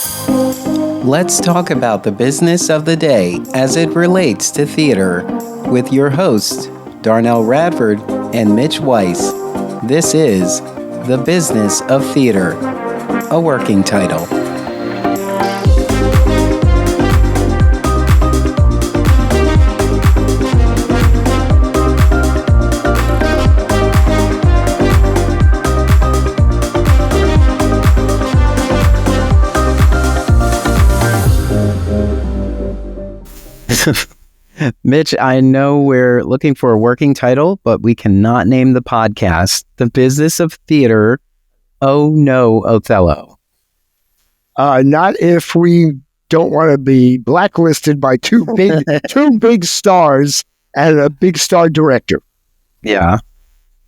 Let's talk about the business of the day as it relates to theater with your hosts, Darnell Radford and Mitch Weiss. This is The Business of Theater, a working title. Mitch, I know we're looking for a working title, but we cannot name the podcast The Business of Theater. Oh no, Othello. Not if we don't want to be blacklisted by two big stars and a big star director. Yeah.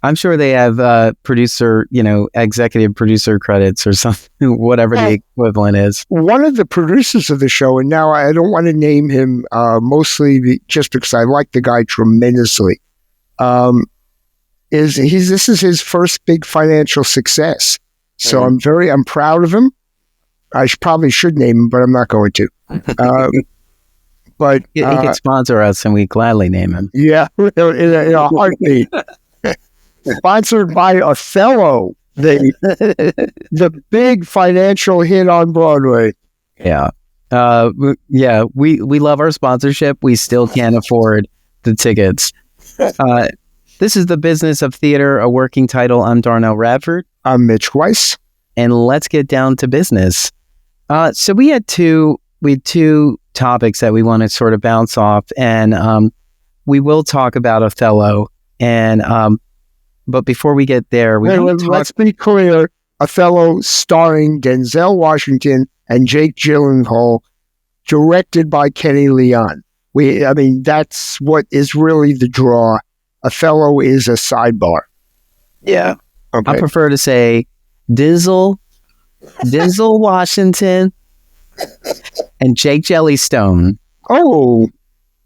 I'm sure they have producer, executive producer credits or something, whatever the equivalent is. One of the producers of the show, and now I don't want to name him mostly just because I like the guy tremendously, this is his first big financial success. So I'm proud of him. I probably should name him, but I'm not going to. But he could sponsor us, and we gladly name him. Yeah, in a heartbeat. Sponsored by Othello, the big financial hit on Broadway. Yeah. We love our sponsorship. We still can't afford the tickets. This is The Business of Theater, a working title. I'm Darnell Radford. I'm Mitch Weiss. And let's get down to business. So we had two topics that we want to sort of bounce off, and we will talk about Othello. And but before we get there, let's be clear: Othello, starring Denzel Washington and Jake Gyllenhaal, directed by Kenny Leon. That's what is really the draw. Othello is a sidebar. Yeah, okay. I prefer to say Denzel Washington and Jake Jellystone. Oh,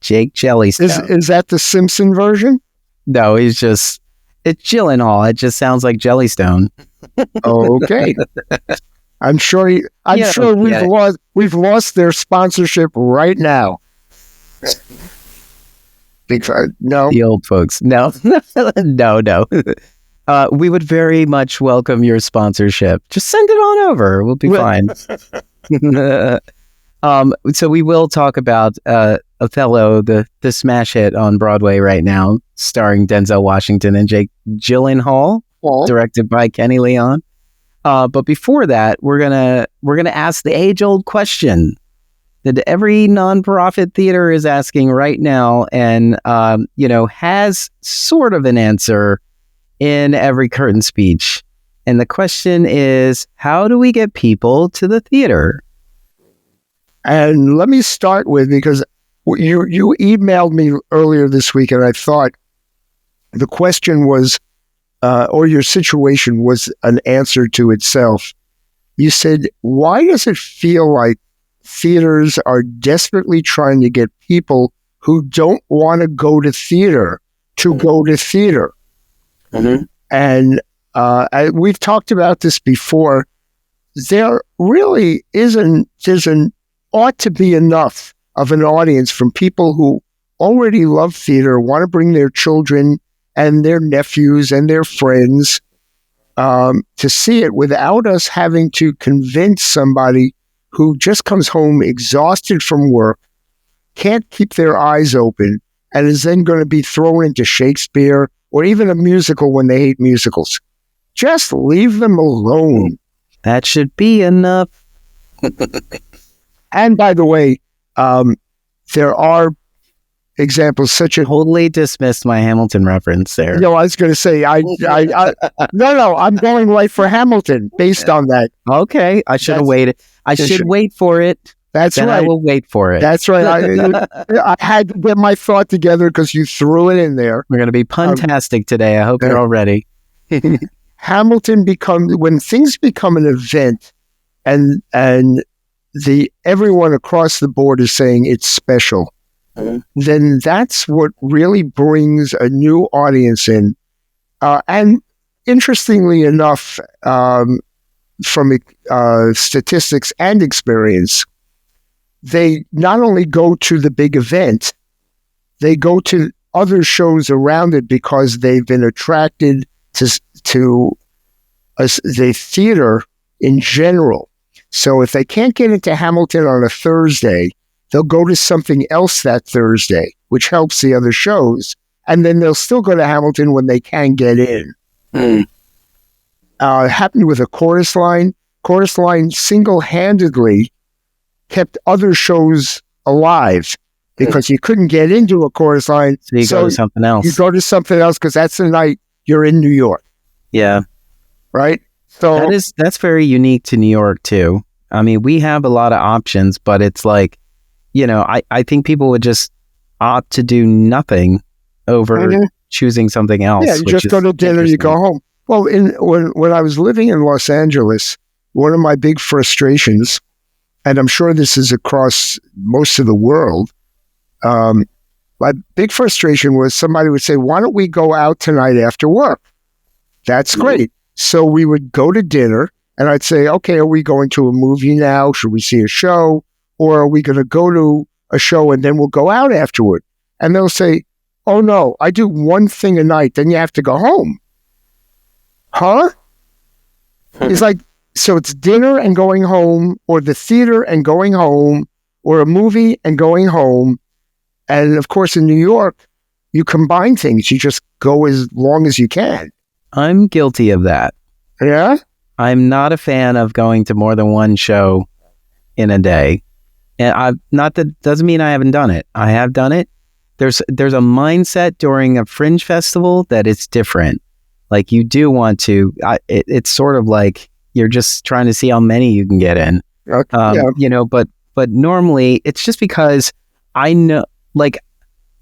Jake Jellystone. Is that the Simpson version? No, it's Gyllenhaal. It just sounds like Jellystone. Okay. I'm sure we've lost their sponsorship right now. No. The old folks. No. No. We would very much welcome your sponsorship. Just send it on over. We'll be fine. So we will talk about Othello, the smash hit on Broadway right now, starring Denzel Washington and Jake Gyllenhaal, directed by Kenny Leon. But before that, we're gonna ask the age-old question that every nonprofit theater is asking right now, and has sort of an answer in every curtain speech. And the question is, how do we get people to the theater? And let me start with, because you emailed me earlier this week, and I thought the question was, or your situation was an answer to itself. You said, why does it feel like theaters are desperately trying to get people who don't want to go to theater to go to theater? Mm-hmm. And we've talked about this before. There really ought to be enough of an audience from people who already love theater, want to bring their children and their nephews and their friends to see it without us having to convince somebody who just comes home exhausted from work, can't keep their eyes open, and is then going to be thrown into Shakespeare or even a musical when they hate musicals. Just leave them alone. That should be enough. And by the way, there are examples such as... Totally dismissed my Hamilton reference there. No, I was going to say, no, I'm going right for Hamilton based on that. Okay, I should have waited. I should wait for it. That's right. I will wait for it. That's right. I had to get my thought together because you threw it in there. We're going to be puntastic today. I hope you're all ready. Hamilton when things become an event, and everyone across the board is saying it's special, then that's what really brings a new audience in. And interestingly enough, from statistics and experience, they not only go to the big event, they go to other shows around it because they've been attracted to the theater in general. So if they can't get into Hamilton on a Thursday, they'll go to something else that Thursday, which helps the other shows. And then they'll still go to Hamilton when they can get in. It happened with a Chorus Line. Chorus Line single-handedly kept other shows alive because you couldn't get into a Chorus Line. So you go to something else. You go to something else because that's the night you're in New York. Yeah. Right? So that's very unique to New York, too. I mean, we have a lot of options, but it's like, I think people would just opt to do nothing over choosing something else. Yeah, you just go to dinner, you go home. Well, when I was living in Los Angeles, one of my big frustrations, and I'm sure this is across most of the world, my big frustration was somebody would say, why don't we go out tonight after work? That's great. So we would go to dinner, and I'd say, okay, are we going to a movie now? Should we see a show? Or are we going to go to a show and then we'll go out afterward? And they'll say, oh no, I do one thing a night, then you have to go home. Huh? It's like, so it's dinner and going home, or the theater and going home, or a movie and going home. And of course, in New York, you combine things. You just go as long as you can. I'm guilty of that. Yeah? I'm not a fan of going to more than one show in a day. And doesn't mean I haven't done it. I have done it. There's a mindset during a fringe festival that it's different. Like you do want to, it's sort of like you're just trying to see how many you can get in. But normally it's just because I know, like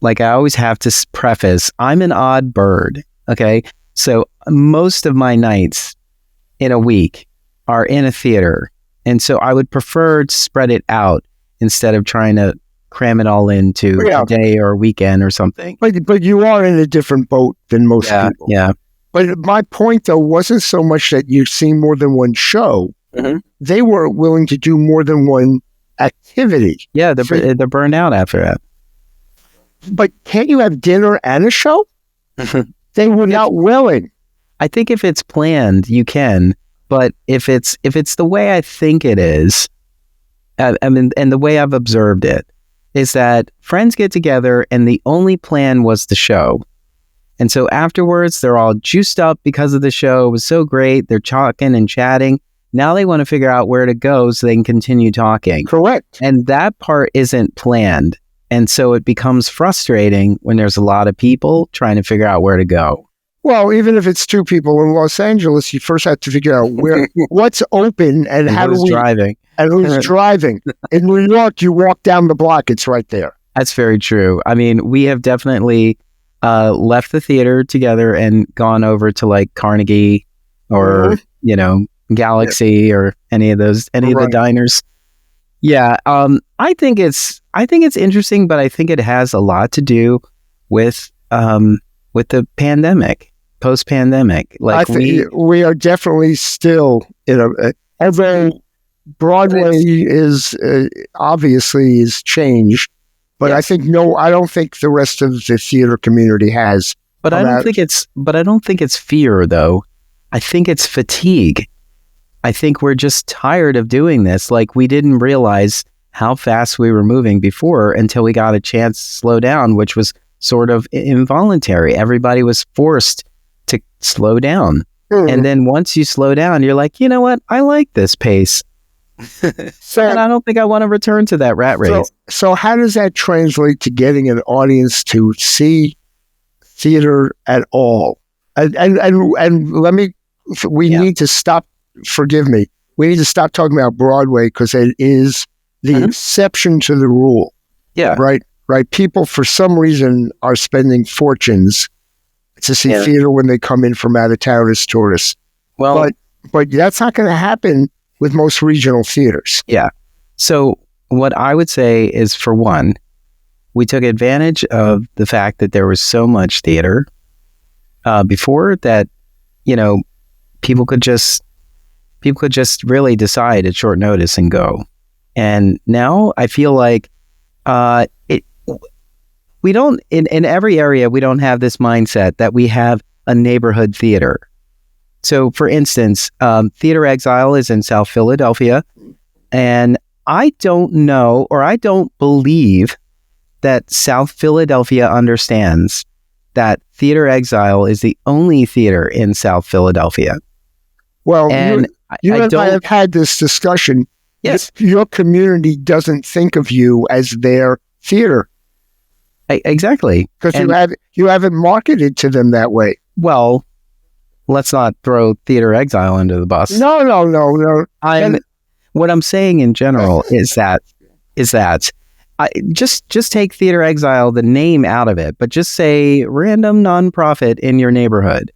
I always have to preface, I'm an odd bird. Okay. So most of my nights in a week are in a theater. And so I would prefer to spread it out instead of trying to cram it all into a day or a weekend or something. But you are in a different boat than most people. Yeah. But my point, though, wasn't so much that you've seen more than one show. Mm-hmm. They were willing to do more than one activity. Yeah, they're burned out after that. But can't you have dinner and a show? They were not willing. I think if it's planned, you can. But if it's the way I think it is, and the way I've observed it, is that friends get together and the only plan was the show. And so afterwards, they're all juiced up because of the show. It was so great. They're talking and chatting. Now they want to figure out where to go so they can continue talking. Correct. And that part isn't planned. And so it becomes frustrating when there's a lot of people trying to figure out where to go. Well, even if it's two people in Los Angeles, you first have to figure out what's open and how who's driving. And who's driving. In New York, you walk down the block, it's right there. That's very true. I mean, we have definitely left the theater together and gone over to like Carnegie or, Galaxy or any of the diners. Yeah. I think it's interesting, but I think it has a lot to do with the pandemic, post-pandemic. Like I think we are definitely still although Broadway is obviously is changed, but yes. I don't think the rest of the theater community has. But I don't think it's fear though. I think it's fatigue. I think we're just tired of doing this. Like we didn't realize how fast we were moving before until we got a chance to slow down, which was sort of involuntary. Everybody was forced to slow down. Mm. And then once you slow down, you're like, you know what? I like this pace. And I don't think I want to return to that rat race. So how does that translate to getting an audience to see theater at all? And need to stop, forgive me, we need to stop talking about Broadway because it is the exception to the rule. Yeah. Right. People, for some reason, are spending fortunes to see theater when they come in from out of town as tourists. Well, but that's not going to happen with most regional theaters. Yeah. So what I would say is, for one, we took advantage of the fact that there was so much theater before that, people could just People could just really decide at short notice and go. And now I feel like we don't, in every area, we don't have this mindset that we have a neighborhood theater. So, for instance, Theater Exile is in South Philadelphia, and I don't know, or I don't believe that South Philadelphia understands that Theater Exile is the only theater in South Philadelphia. Well, and you and I have had this discussion. Yes. Your community doesn't think of you as their theater. Exactly. Because you haven't marketed to them that way. Well, let's not throw Theater Exile under the bus. No. What I'm saying in general is that just take Theater Exile, the name out of it, but just say random nonprofit in your neighborhood.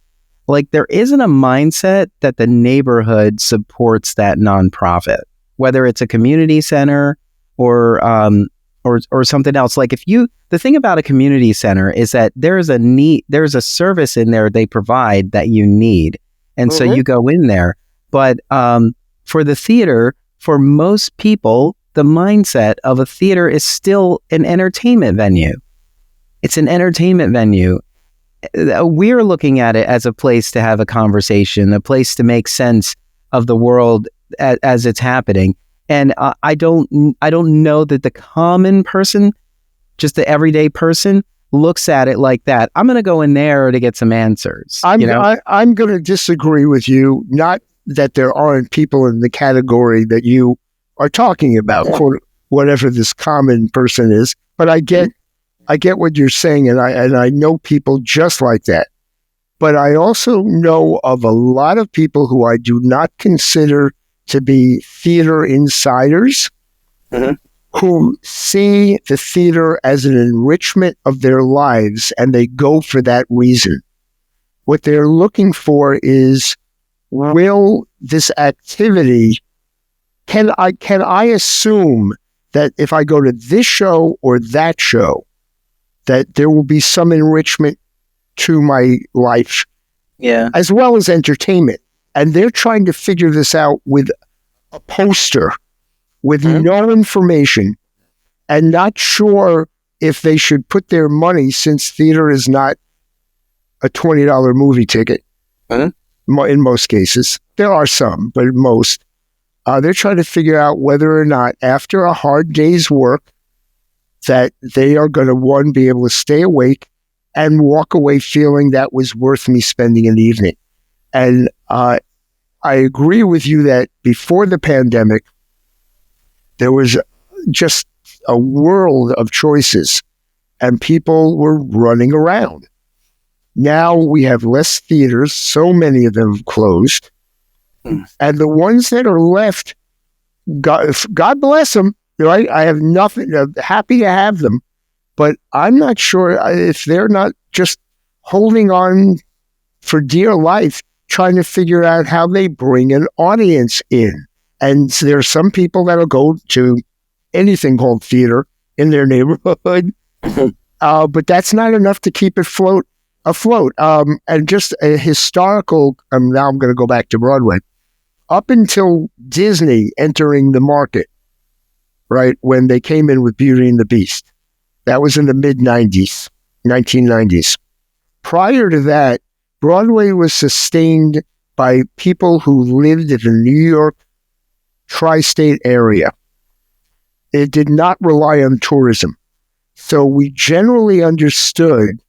Like, there isn't a mindset that the neighborhood supports that nonprofit, whether it's a community center or something else. Like, the thing about a community center is that there's a service in there they provide that you need. And so you go in there. But for the theater, for most people, the mindset of a theater is still an entertainment venue. It's an entertainment venue. We're looking at it as a place to have a conversation, a place to make sense of the world as it's happening. And I don't know that the common person, just the everyday person, looks at it like that. I'm going to go in there to get some answers. I'm going to disagree with you. Not that there aren't people in the category that you are talking about, whatever this common person is. But I get what you're saying, and I know people just like that. But I also know of a lot of people who I do not consider to be theater insiders, who see the theater as an enrichment of their lives, and they go for that reason. What they're looking for is, will this activity, can I assume that if I go to this show or that show, that there will be some enrichment to my life, as well as entertainment. And they're trying to figure this out with a poster, with no information, and not sure if they should put their money, since theater is not a $20 movie ticket, in most cases. There are some, but most. They're trying to figure out whether or not, after a hard day's work, that they are going to, one, be able to stay awake and walk away feeling that was worth me spending an evening. And I agree with you that before the pandemic, there was just a world of choices and people were running around. Now we have less theaters, so many of them have closed. And the ones that are left, God bless them, right? I have nothing, happy to have them, but I'm not sure if they're not just holding on for dear life, trying to figure out how they bring an audience in. And so there are some people that'll go to anything called theater in their neighborhood, but that's not enough to keep it afloat. And just a historical, now I'm going to go back to Broadway, up until Disney entering the market, right, when they came in with Beauty and the Beast. That was in the mid-90s, 1990s. Prior to that, Broadway was sustained by people who lived in the New York tri-state area. It did not rely on tourism. So we generally understood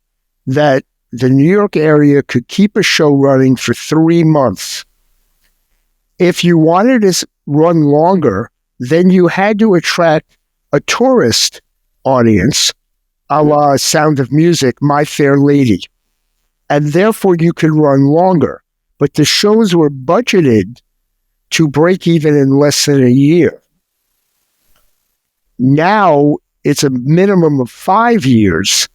that the New York area could keep a show running for 3 months. If you wanted to run longer, then you had to attract a tourist audience, a la Sound of Music, My Fair Lady. And therefore you could run longer. But the shows were budgeted to break even in less than a year. Now it's a minimum of 5 years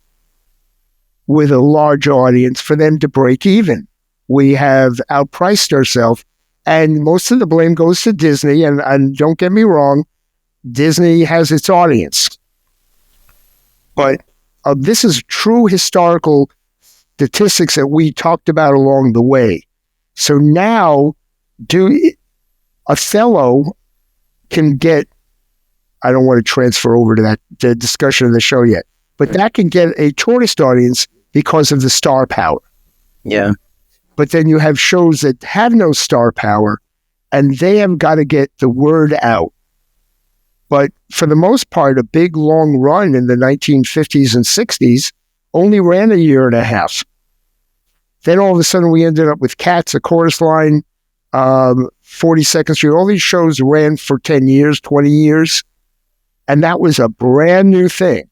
with a large audience for them to break even. We have outpriced ourselves, and most of the blame goes to Disney. And don't get me wrong, Disney has its audience. But this is true historical statistics that we talked about along the way. So now, Othello can get, I don't want to transfer over to the discussion of the show yet, but that can get a tourist audience because of the star power. Yeah. But then you have shows that have no star power, and they have got to get the word out. But for the most part, a big, long run in the 1950s and 60s only ran a year and a half. Then all of a sudden we ended up with Cats, A Chorus Line, 42nd Street. All these shows ran for 10 years, 20 years. And that was a brand new thing.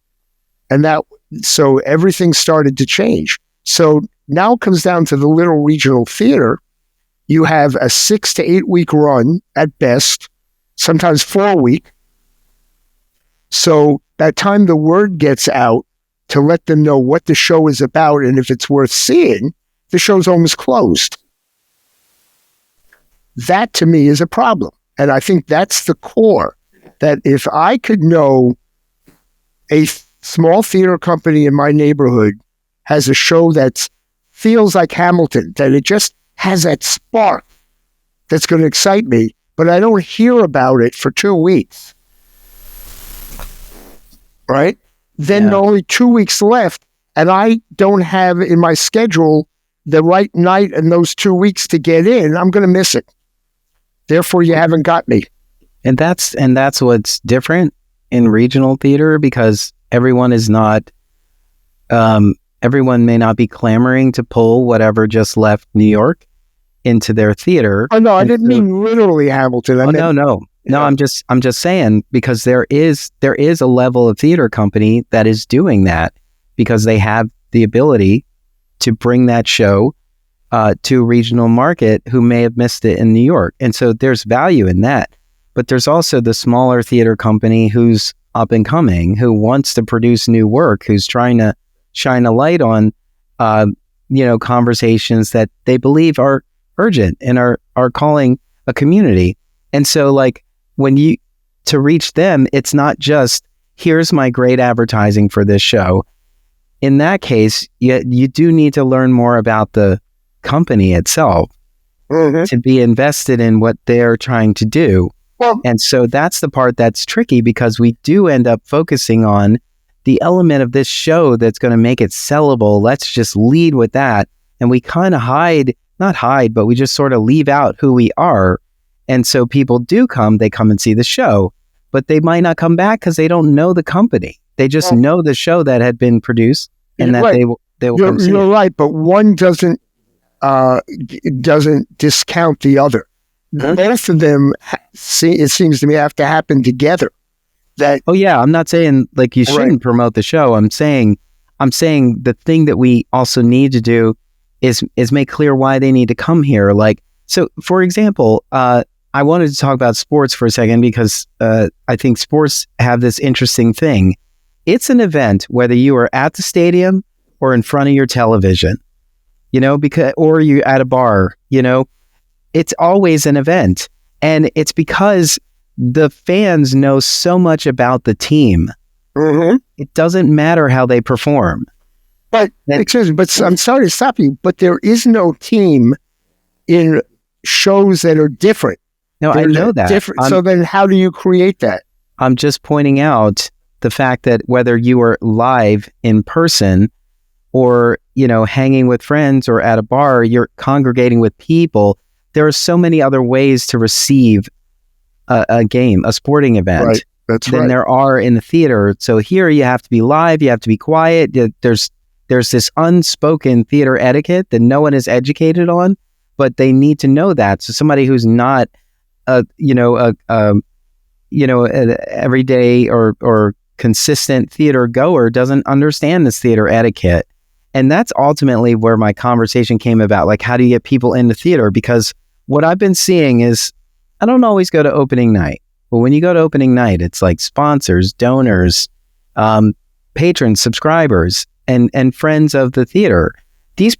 So everything started to change. So now it comes down to the little regional theater. You have a 6 to 8 week run at best, sometimes 4 week. So by the time the word gets out to let them know what the show is about and if it's worth seeing, the show's almost closed. That to me is a problem. And I think that's the core, that if I could know a small theater company in my neighborhood has a show that feels like Hamilton, that it just has that spark that's going to excite me, but I don't hear about it for 2 weeks, right? Then only 2 weeks left, and I don't have in my schedule the right night and those 2 weeks to get in, I'm going to miss it. Therefore, you haven't got me. And that's what's different in regional theater, because everyone is not, everyone may not be clamoring to pull whatever just left New York into their theater. Oh no, I didn't mean literally Hamilton. No. I'm just saying, because there is a level of theater company that is doing that because they have the ability to bring that show to a regional market who may have missed it in New York. And so there's value in that. But there's also the smaller theater company who's up and coming, who wants to produce new work, who's trying to shine a light on, conversations that they believe are urgent and are calling a community. And so like to reach them, it's not just, here's my great advertising for this show. In that case, you do need to learn more about the company itself to be invested in what they're trying to do. Well, and so that's the part that's tricky, because we do end up focusing on the element of this show that's going to make it sellable. Let's just lead with that. And we kind of not hide, but we just sort of leave out who we are. And so people do they come and see the show, but they might not come back because they don't know the company. They just know the show that had been produced, and that they will come see. You're right, but one doesn't discount the other. Both of them, it seems to me, have to happen together. I'm not saying like you shouldn't promote the show. I'm saying the thing that we also need to do is make clear why they need to come here. Like, so for example, I wanted to talk about sports for a second, because I think sports have this interesting thing. It's an event, whether you are at the stadium or in front of your television, or you're at a bar, it's always an event. And it's because the fans know so much about the team. It doesn't matter how they perform. But I'm sorry to stop you, but there is no team in shows that are different. No, I know that. Different. So then how do you create that? I'm just pointing out the fact that whether you are live in person or, hanging with friends or at a bar, you're congregating with people. There are so many other ways to receive a game, a sporting event, than there are in the theater. So here you have to be live, you have to be quiet. There's this unspoken theater etiquette that no one is educated on, but they need to know that. So somebody who's not an everyday or consistent theater goer doesn't understand this theater etiquette. And that's ultimately where my conversation came about. Like, how do you get people into theater? Because what I've been seeing is, I don't always go to opening night, but when you go to opening night, it's like sponsors, donors, patrons, subscribers, and friends of the theater. These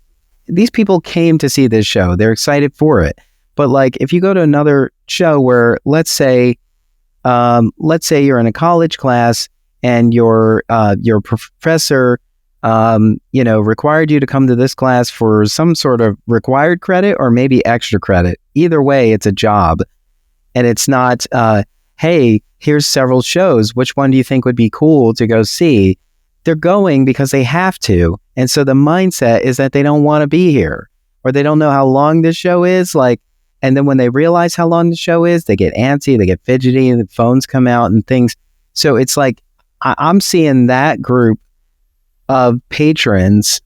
people came to see this show. They're excited for it. But like, if you go to another show where, let's say you're in a college class and your professor, required you to come to this class for some sort of required credit or maybe extra credit. Either way, it's a job. And it's not, hey, here's several shows. Which one do you think would be cool to go see? They're going because they have to. And so the mindset is that they don't want to be here, or they don't know how long this show is. And then when they realize how long the show is, they get antsy, they get fidgety, and the phones come out and things. So it's like, I'm seeing that group of patrons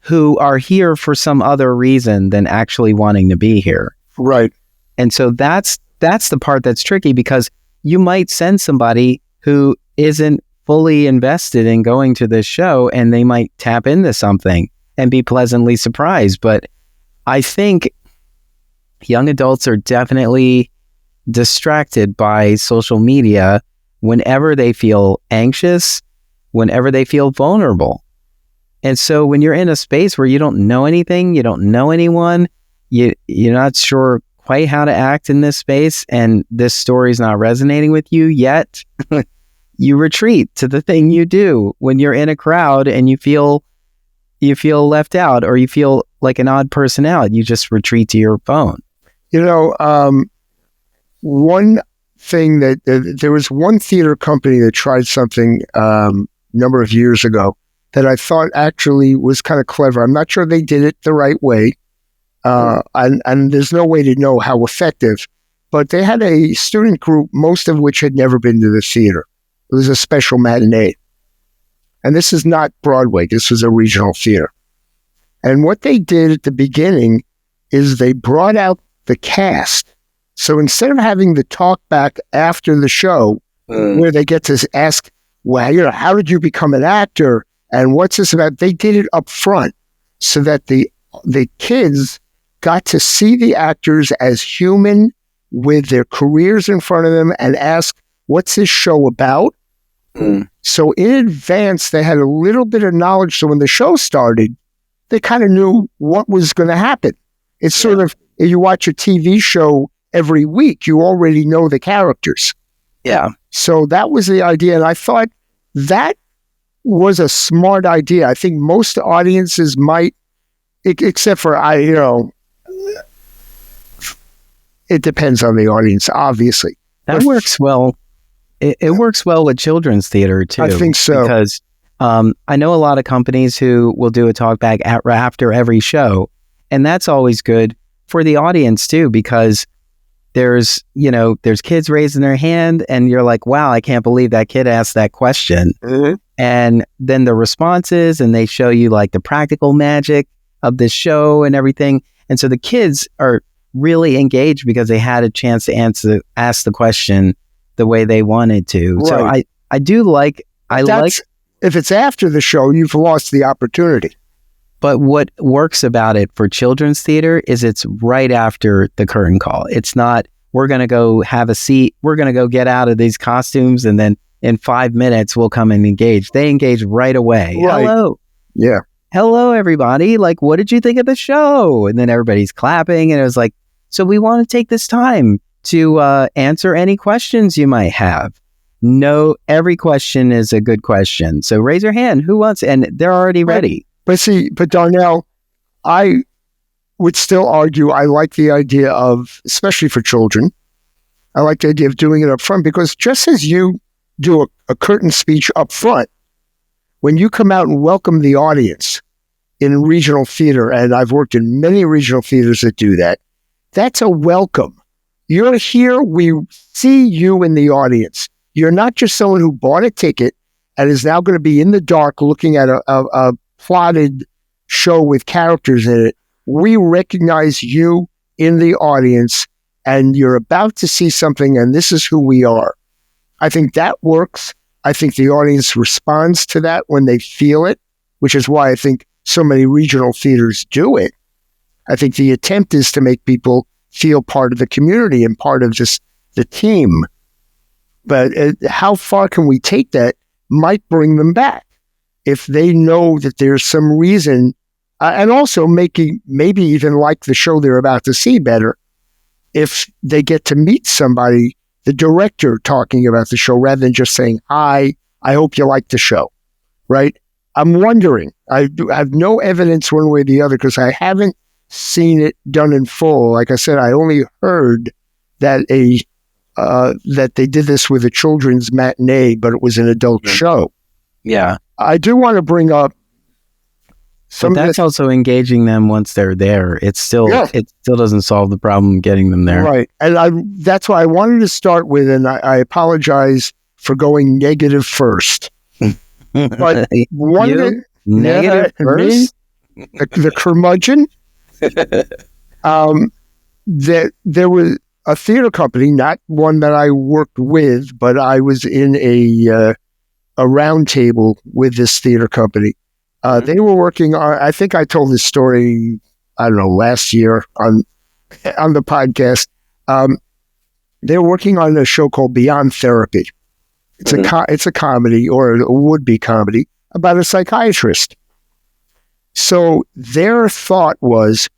who are here for some other reason than actually wanting to be here. Right. And so that's the part that's tricky, because you might send somebody who isn't fully invested in going to this show, and they might tap into something and be pleasantly surprised. But I think young adults are definitely distracted by social media whenever they feel anxious, whenever they feel vulnerable. And so when you're in a space where you don't know anything, you don't know anyone, you're not sure quite how to act in this space, and this story's not resonating with you yet, you retreat to the thing you do when you're in a crowd and you feel left out, or you feel like an odd person out. You just retreat to your phone. One thing that there was one theater company that tried something a number of years ago that I thought actually was kind of clever. I'm not sure they did it the right way, and there's no way to know how effective, but they had a student group, most of which had never been to the theater. It was a special matinee. And this is not Broadway. This was a regional theater. And what they did at the beginning is they brought out the cast. So instead of having the talk back after the show, where they get to ask, well, how did you become an actor? And what's this about? They did it up front so that the kids got to see the actors as human with their careers in front of them and ask, what's this show about? So in advance, they had a little bit of knowledge. So when the show started, they kind of knew what was going to happen. It's sort of, if you watch a TV show every week, you already know the characters. Yeah. So that was the idea. And I thought that was a smart idea. I think most audiences might, except for it depends on the audience, obviously. That works well. It works well with children's theater too. I think so. Because I know a lot of companies who will do a talk back after every show. And that's always good for the audience too, because there's kids raising their hand and you're like, wow, I can't believe that kid asked that question. Mm-hmm. And then the responses, and they show you like the practical magic of this show and everything. And so the kids are really engaged because they had a chance to ask the question the way they wanted to. Right. So I do like, if it's after the show, you've lost the opportunity. But what works about it for children's theater is it's right after the curtain call. It's not, we're going to go have a seat, we're going to go get out of these costumes, and then in 5 minutes we'll come and engage. They engage right away. Right. Hello. Yeah. Hello, everybody. Like, what did you think of the show? And then everybody's clapping, and it was like, so we want to take this time to answer any questions you might have. No, every question is a good question. So raise your hand. Who wants? And they're already ready. But Darnell, I would still argue I like the idea of, especially for children, I like the idea of doing it up front, because just as you do a curtain speech up front, when you come out and welcome the audience in regional theater, and I've worked in many regional theaters that do that, that's a welcome. You're here, we see you in the audience. You're not just someone who bought a ticket and is now going to be in the dark looking at a plotted show with characters in it. We recognize you in the audience, and you're about to see something, and this is who we are. I think that works. I think the audience responds to that when they feel it, which is why I think so many regional theaters do it. I think the attempt is to make people feel part of the community and part of the team. But how far can we take that might bring them back if they know that there's some reason, and also maybe even like the show they're about to see better if they get to meet somebody, the director talking about the show, rather than just saying, hi, I hope you like the show, right? I'm wondering, I have no evidence one way or the other because I haven't seen it done in full. Like I said, I only heard that a that they did this with a children's matinee, but it was an adult show. Yeah. I do want to bring up but that's also engaging them once they're there. It still doesn't solve the problem getting them there. Right. And that's why I wanted to start with, and I apologize for going negative first. But negative first? The curmudgeon. There was a theater company, not one that I worked with, but I was in a round table with this theater company. They were working on, I think I told this story, I don't know, last year on the podcast. They were working on a show called Beyond Therapy. It's a comedy, or a would-be comedy, about a psychiatrist. So their thought was,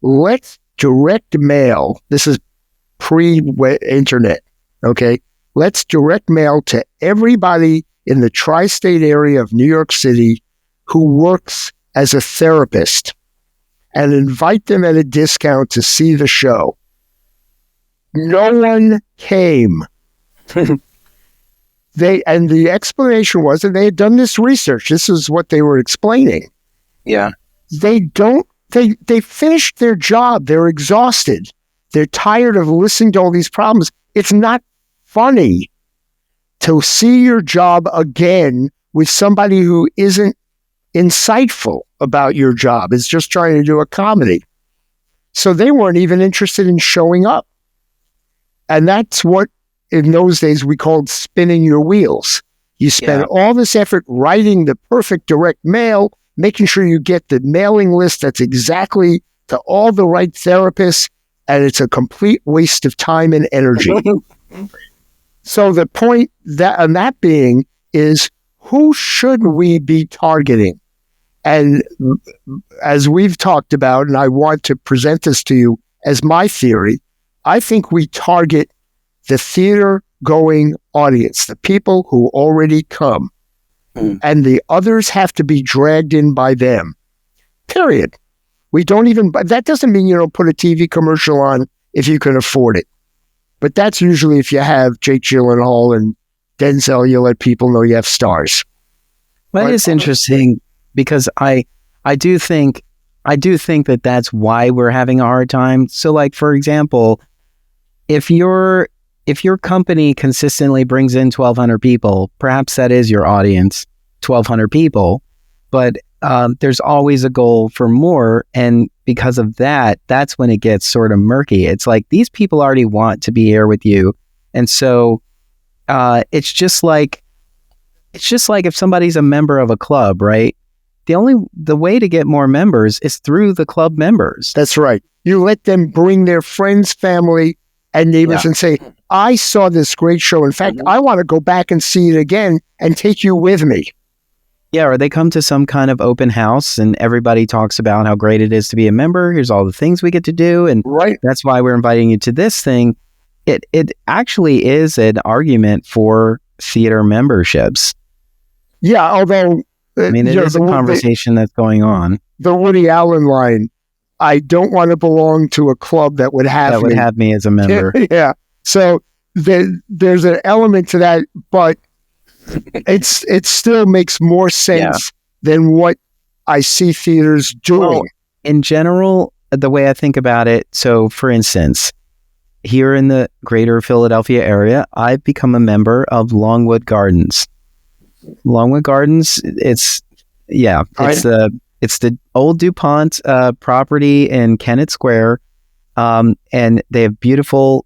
let's direct mail. This is pre-internet, okay? Let's direct mail to everybody in the tri-state area of New York City who works as a therapist and invite them at a discount to see the show. No one came. And the explanation was that they had done this research. This is what they were explaining. Yeah. They finished their job. They're exhausted. They're tired of listening to all these problems. It's not funny to see your job again with somebody who isn't insightful about your job. It's just trying to do a comedy. So they weren't even interested in showing up. And that's what, in those days, we called spinning your wheels. You spend all this effort writing the perfect direct mail, making sure you get the mailing list that's exactly to all the right therapists, and it's a complete waste of time and energy. So the point that being is, who should we be targeting? And as we've talked about, and I want to present this to you as my theory, I think we target the theater-going audience, the people who already come, and the others have to be dragged in by them, period. That doesn't mean you don't put a TV commercial on if you can afford it. But that's usually if you have Jake Gyllenhaal and Denzel, you let people know you have stars. Well, it's interesting because I do think that that's why we're having a hard time. So, like, for example, if your company consistently brings in 1,200 people, perhaps that is your audience, 1,200 people, but there's always a goal for more. And because of that, that's when it gets sort of murky. It's like these people already want to be here with you. And so it's just like if somebody's a member of a club, right? The way to get more members is through the club members. That's right. You let them bring their friends, family, and neighbors and say, I saw this great show. In fact, I want to go back and see it again and take you with me. Yeah, or they come to some kind of open house and everybody talks about how great it is to be a member. Here's all the things we get to do. And that's why we're inviting you to this thing. It actually is an argument for theater memberships. Yeah, although... I mean, it is a conversation that's going on. The Woody Allen line, I don't want to belong to a club that would have me as a member. Yeah. So there's an element to that, but it still makes more sense than what I see theaters doing. Well, in general, the way I think about it, so for instance, here in the greater Philadelphia area, I've become a member of Longwood Gardens. Longwood Gardens, it's the old DuPont property in Kennett Square, and they have beautiful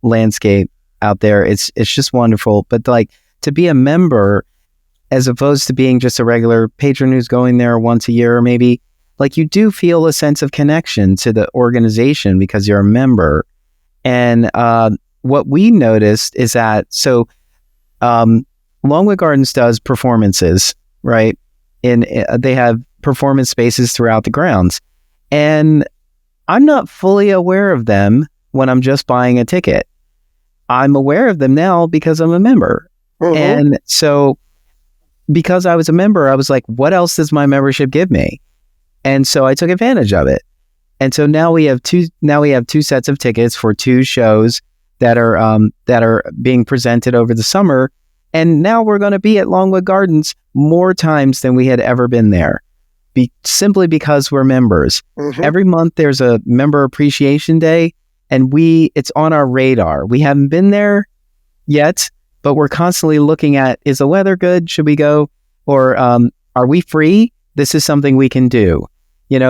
landscape out there. It's just wonderful. But like, to be a member, as opposed to being just a regular patron who's going there once a year or maybe, like, you do feel a sense of connection to the organization because you're a member. And what we noticed is that Longwood Gardens does performances, right? And they have performance spaces throughout the grounds. And I'm not fully aware of them when I'm just buying a ticket. I'm aware of them now because I'm a member. And so because I was a member, I was like, what else does my membership give me? And so I took advantage of it. And so now we have two sets of tickets for 2 shows that are being presented over the summer. And now we're going to be at Longwood Gardens more times than we had ever been there, simply because we're members. Mm-hmm. Every month there's a member appreciation day, and it's on our radar. We haven't been there yet, but we're constantly looking at, is the weather good? Should we go? Or are we free? This is something we can do.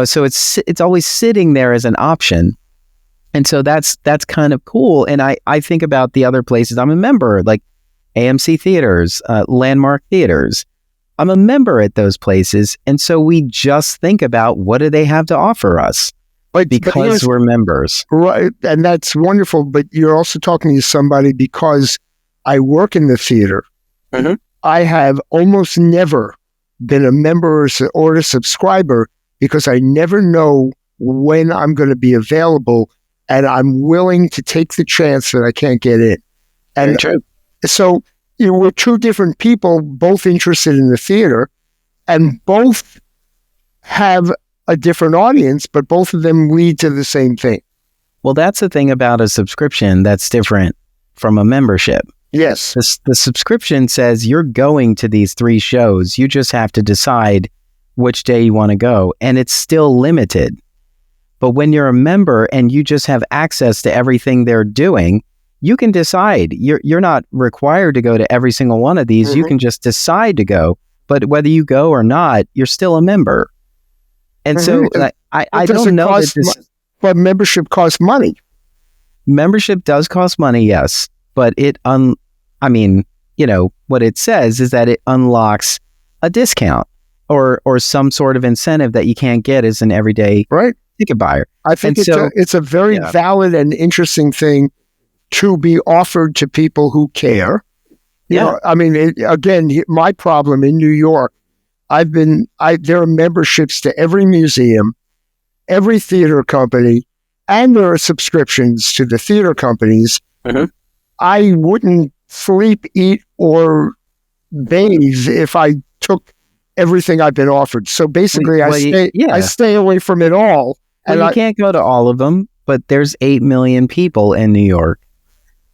So it's always sitting there as an option. And so that's kind of cool. And I think about the other places I'm a member, like AMC theaters, Landmark theaters. I'm a member at those places. And so we just think about, what do they have to offer us? Because we're members. Right. And that's wonderful. But you're also talking to somebody, because I work in the theater. Mm-hmm. I have almost never been a member or a subscriber, because I never know when I'm going to be available, and I'm willing to take the chance that I can't get in. And so we're two different people, both interested in the theater, and both have a different audience, but both of them lead to the same thing. Well, that's the thing about a subscription that's different from a membership. Yes. The subscription says you're going to these 3 shows. You just have to decide which day you want to go, and it's still limited. But when you're a member and you just have access to everything they're doing, you can decide. You're not required to go to every single one of these. Mm-hmm. You can just decide to go. But whether you go or not, you're still a member. And mm-hmm. so I don't know that this... But membership costs money. Membership does cost money, yes. But what it says is that it unlocks a discount or some sort of incentive that you can't get as an everyday ticket buyer. I think it's a very valid and interesting thing to be offered to people who care. Again, my problem in New York, there are memberships to every museum, every theater company, and there are subscriptions to the theater companies. Mm-hmm. I wouldn't sleep, eat, or bathe if I took everything I've been offered. So basically, I stay away from it all. Well, and you can't go to all of them, but there's 8 million people in New York.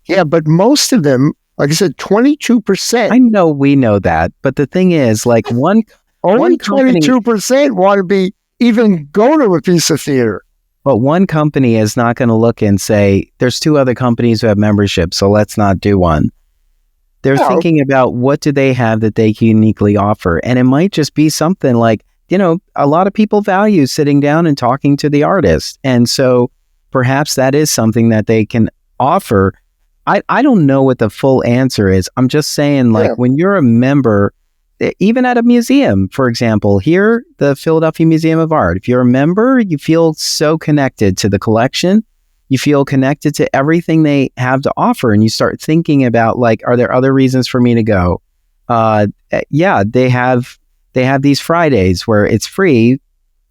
Yeah, but most of them, like I said, 22%. I know, we know that, but the thing is, like only 22% want to even go to a piece of theater. But one company is not going to look and say, there's 2 other companies who have memberships, so let's not do one. They're thinking about, what do they have that they can uniquely offer? And it might just be something like, a lot of people value sitting down and talking to the artist. And so perhaps that is something that they can offer. I don't know what the full answer is. I'm just saying, when you're a member, even at a museum, for example, here, the Philadelphia Museum of Art, if you're a member, you feel so connected to the collection. You feel connected to everything they have to offer, and you start thinking about, are there other reasons for me to go? They have these Fridays where it's free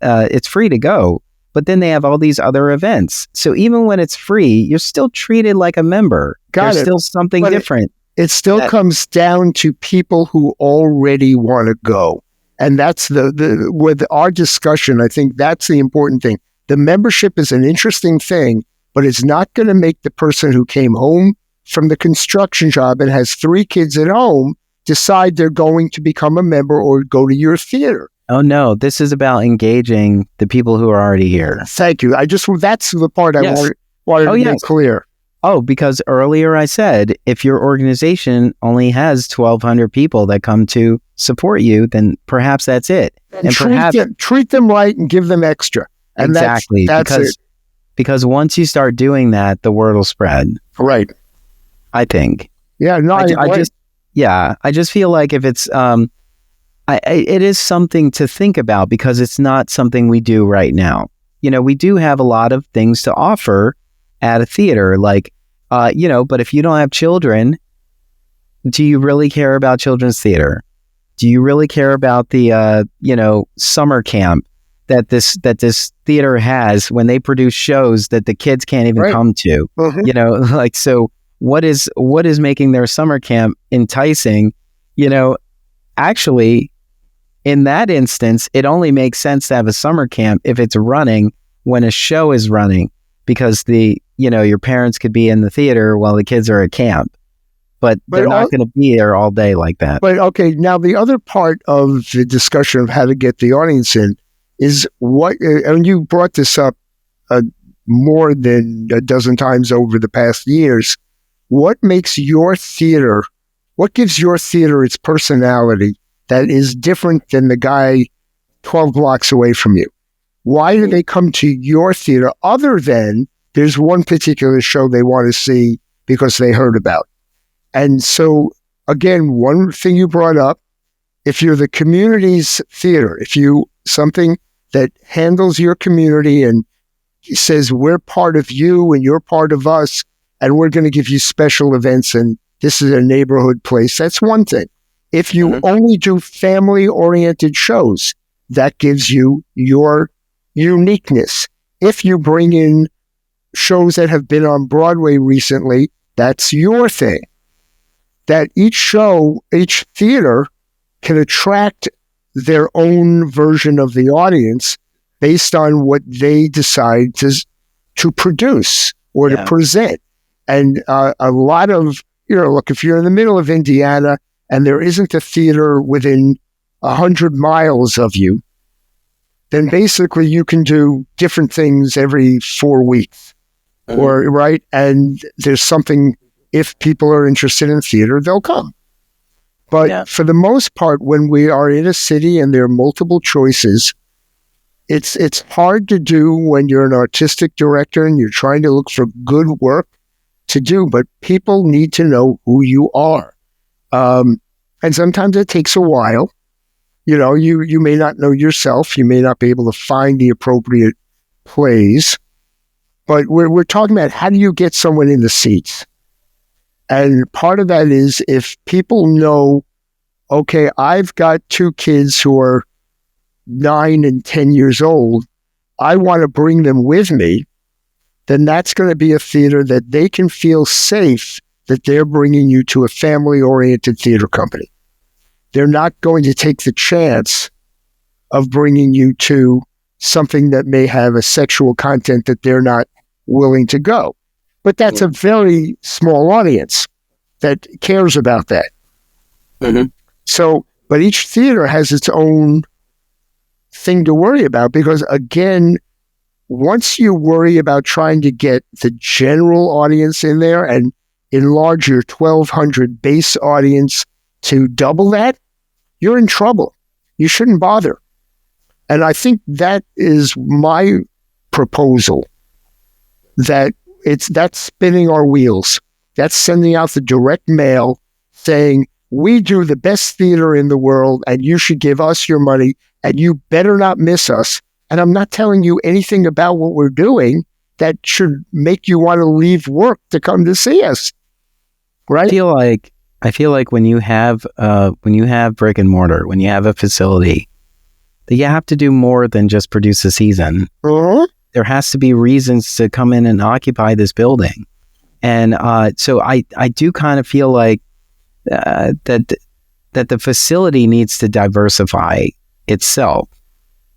to go, but then they have all these other events. So even when it's free, you're still treated like a member. There's still something different. It still comes down to people who already want to go. And that's with our discussion, I think that's the important thing. The membership is an interesting thing, but it's not going to make the person who came home from the construction job and has 3 kids at home decide they're going to become a member or go to your theater. Oh, no, this is about engaging the people who are already here. Thank you. That's the part I wanted to make clear. Oh, because earlier I said, if your organization only has 1,200 people that come to support you, then perhaps that's it. And treat them right and give them extra. And exactly. Because once you start doing that, the word will spread. Right. I think. Yeah. No, I just feel like if it's, it is something to think about, because it's not something we do right now. We do have a lot of things to offer at a theater, but if you don't have children, do you really care about children's theater? Do you really care about the, summer camp that this theater has when they produce shows that the kids can't even come to? Mm-hmm. So what is making their summer camp enticing? Actually, in that instance, it only makes sense to have a summer camp if it's running when a show is running, because the your parents could be in the theater while the kids are at camp, but they're not going to be there all day like that. But okay, now the other part of the discussion of how to get the audience in is what, and you brought this up more than a dozen times over the past years. What makes your theater, what gives your theater its personality that is different than the guy 12 blocks away from you? Why do they come to your theater other than there's one particular show they want to see because they heard about? And so, again, one thing you brought up, if you're the community's theater, if you something that handles your community and says we're part of you and you're part of us, and we're going to give you special events and this is a neighborhood place, that's one thing. If you only do family-oriented shows, that gives you your uniqueness. If you bring in shows that have been on Broadway recently, that's your thing. That each show, each theater can attract their own version of the audience based on what they decide to produce or to present. And a lot of, look, if you're in the middle of Indiana and there isn't a theater within 100 miles of you, then basically you can do different things every 4 weeks. Right? And there's something, if people are interested in theater, they'll come. But for the most part, when we are in a city and there are multiple choices, it's hard to do when you're an artistic director and you're trying to look for good work to do, but people need to know who you are. And sometimes it takes a while. You may not know yourself. You may not be able to find the appropriate plays. But we're talking about how do you get someone in the seats? And part of that is if people know, okay, I've got 2 kids who are 9 and 10 years old, I want to bring them with me, then that's going to be a theater that they can feel safe that they're bringing you to a family-oriented theater company. They're not going to take the chance of bringing you to something that may have a sexual content that they're not willing to go. But that's a very small audience that cares about that. So, but each theater has its own thing to worry about because, again, once you worry about trying to get the general audience in there and enlarge your 1,200 base audience to double that, you're in trouble. You shouldn't bother. And I think that is my proposal, that that's spinning our wheels. That's sending out the direct mail saying, we do the best theater in the world and you should give us your money and you better not miss us. And I'm not telling you anything about what we're doing that should make you want to leave work to come to see us. Right? I feel like when you have brick and mortar, when you have a facility, that you have to do more than just produce a season. There has to be reasons to come in and occupy this building. And so I do kind of feel like that the facility needs to diversify itself.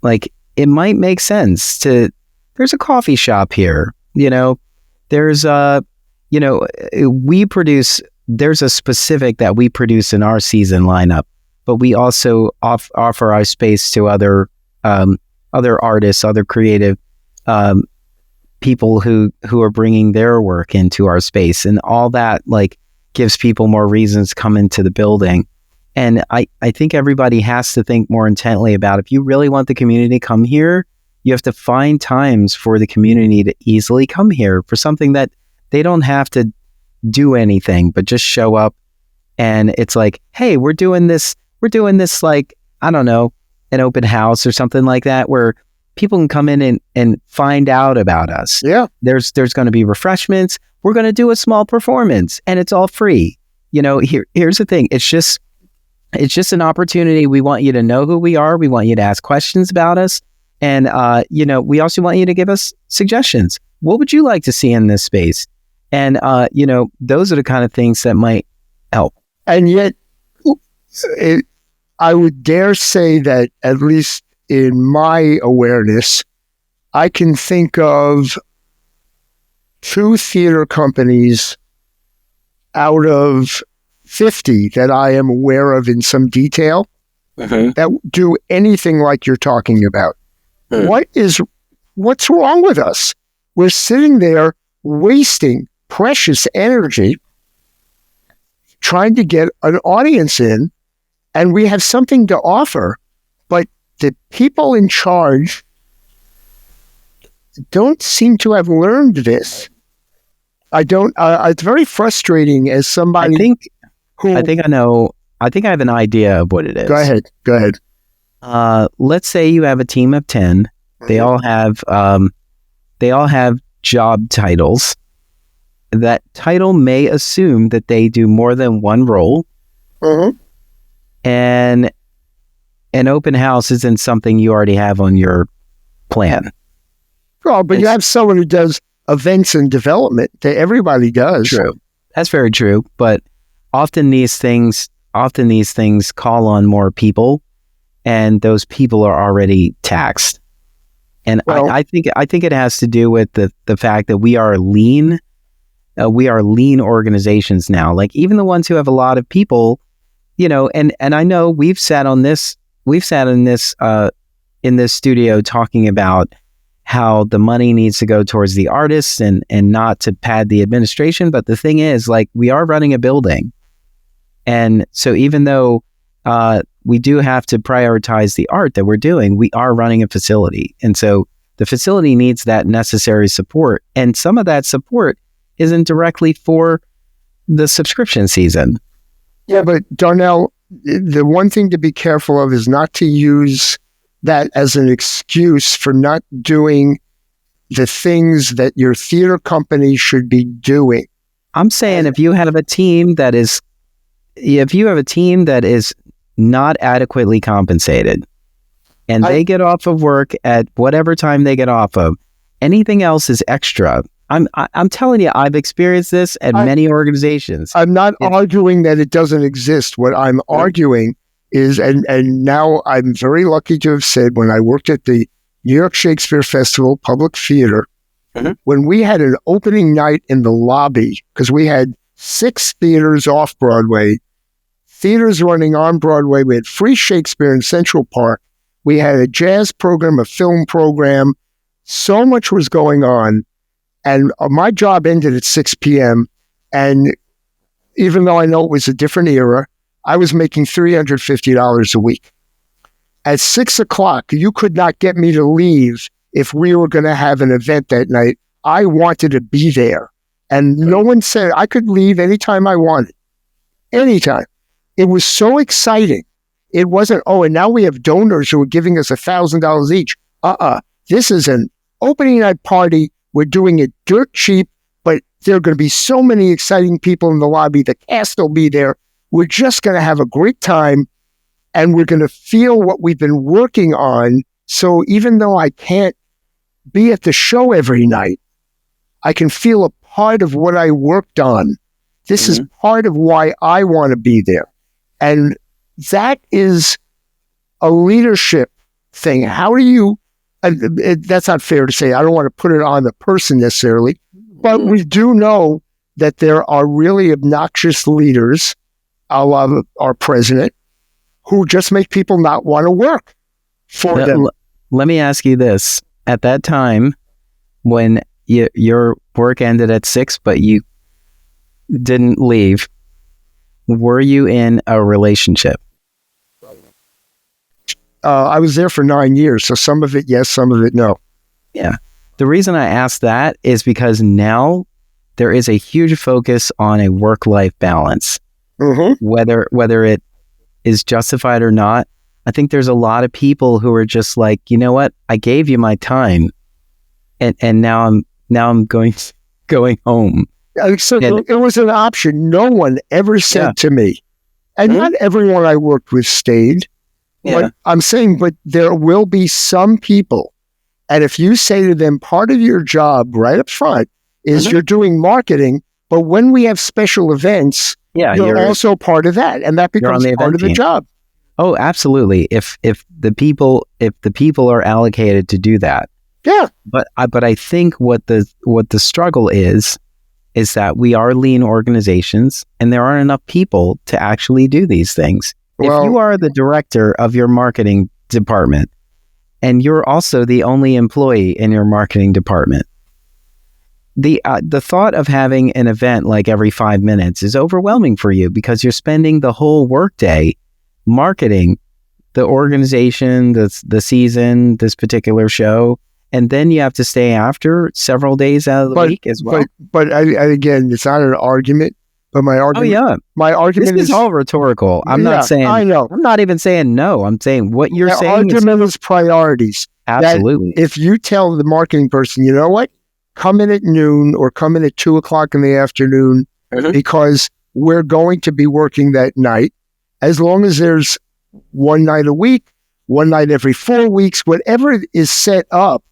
Like, it might make sense there's a coffee shop here, there's there's a specific that we produce in our season lineup, but we also offer our space to other artists, other creative people who are bringing their work into our space, and all that gives people more reasons to come into the building. And I think everybody has to think more intently about, if you really want the community to come here, you have to find times for the community to easily come here for something that they don't have to do anything, but just show up. And it's like, hey, we're doing this like, I don't know, an open house or something like that, where people can come in and find out about us. Yeah. There's going to be refreshments. We're going to do a small performance and it's all free. Here's the thing. It's just an opportunity. We want you to know who we are. We want you to ask questions about us. And, we also want you to give us suggestions. What would you like to see in this space? And, those are the kind of things that might help. And yet, I would dare say that, at least in my awareness, I can think of 2 theater companies out of 50 that I am aware of in some detail that do anything like you're talking about. What's wrong with us? We're sitting there wasting precious energy trying to get an audience in, and we have something to offer, but the people in charge don't seem to have learned this. It's very frustrating as somebody I think I have an idea of what it is. Go ahead. Let's say you have a team of 10. They all have job titles. That title may assume that they do more than one role. And an open house isn't something you already have on your plan. Well, but you have someone who does events and development that everybody does. True. That's very true. But often these things call on more people, and those people are already taxed. And I think it has to do with the fact that we are lean. We are lean organizations now. Like even the ones who have a lot of people, and I know we've sat in this studio talking about how the money needs to go towards the artists and not to pad the administration. But the thing is, like, we are running a building. And so even though we do have to prioritize the art that we're doing, we are running a facility. And so the facility needs that necessary support. And some of that support isn't directly for the subscription season. Yeah, but Darnell, the one thing to be careful of is not to use that as an excuse for not doing the things that your theater company should be doing. I'm saying if you have a team that is not adequately compensated and they get off of work at whatever time they get off of, anything else is extra. I'm telling you, I've experienced this at many organizations. I'm not arguing that it doesn't exist. What I'm arguing is, and now I'm very lucky to have said, when I worked at the New York Shakespeare Festival Public Theater, when we had an opening night in the lobby, because we had 6 theaters off Broadway, theaters running on Broadway, we had free Shakespeare in Central Park, we had a jazz program, a film program, so much was going on, and my job ended at 6 p.m., and even though I know it was a different era, I was making $350 a week. At 6 o'clock, you could not get me to leave if we were going to have an event that night. I wanted to be there. And no one said I could leave anytime I wanted. Anytime. It was so exciting. It wasn't, and now we have donors who are giving us $1,000 each. This is an opening night party. We're doing it dirt cheap, but there are going to be so many exciting people in the lobby. The cast will be there. We're just going to have a great time, and we're going to feel what we've been working on. So even though I can't be at the show every night, I can feel a part of what I worked on. This is part of why I want to be there. And that is a leadership thing. How do you, that's not fair to say. I don't want to put it on the person necessarily, but we do know that there are really obnoxious leaders, a la our president, who just make people not want to work for them. Let me ask you this. At that time, when your work ended at 6, but you didn't leave, were you in a relationship? I was there for 9 years, so some of it yes, some of it no. Yeah. The reason I ask that is because now there is a huge focus on a work-life balance. Whether it is justified or not, I think there's a lot of people who are just like, you know what, I gave you my time, and now I'm going home. So it was an option. No one ever said to me, and not everyone I worked with stayed. But I'm saying, but there will be some people, and if you say to them, part of your job right up front is you're doing marketing, but when we have special events, you're also part of that, and that becomes part of the job. Oh, absolutely. If the people are allocated to do that, Yeah. But I think what the struggle is that we are lean organizations and there aren't enough people to actually do these things. Well, if you are the director of your marketing department and you're also the only employee in your marketing department, the thought of having an event like every 5 minutes is overwhelming for you because you're spending the whole workday marketing the organization, the season, this particular show, and then you have to stay after several days out of the week as well. But again, it's not an argument. But my argument, this is all rhetorical. I'm not saying. I know. I'm not even saying no. I'm saying what you're saying. Argument is priorities. Absolutely. If you tell the marketing person, you know what, come in at noon or come in at 2:00 in the afternoon because we're going to be working that night. As long as there's one night a week, one night every 4 weeks, whatever is set up,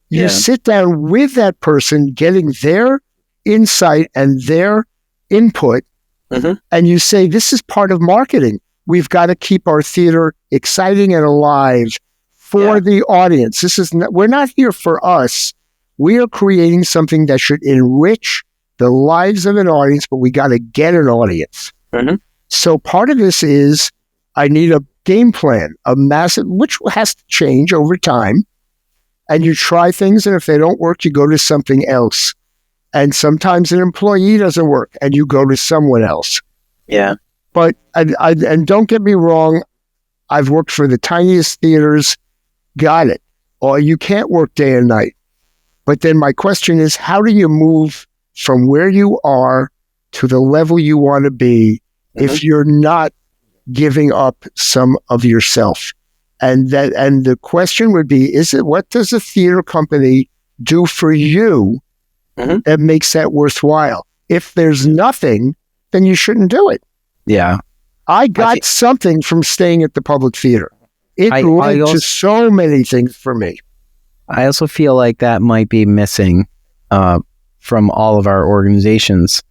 you sit down with that person, getting their insight and their input, and you say, this is part of marketing. We've got to keep our theater exciting and alive for the audience. We're not here for us. We are creating something that should enrich the lives of an audience, but we got to get an audience. So part of this is I need a game plan, which has to change over time. And you try things, and if they don't work, you go to something else. And sometimes an employee doesn't work, and you go to someone else. Yeah. But, and don't get me wrong, I've worked for the tiniest theaters, got it. Or you can't work day and night. But then my question is, how do you move from where you are to the level you want to be if you're not giving up some of yourself? And the question would be, what does a theater company do for you that makes that worthwhile? If there's nothing, then you shouldn't do it. Yeah. I got something from staying at the public theater. It led to so many things for me. I also feel like that might be missing from all of our organizations.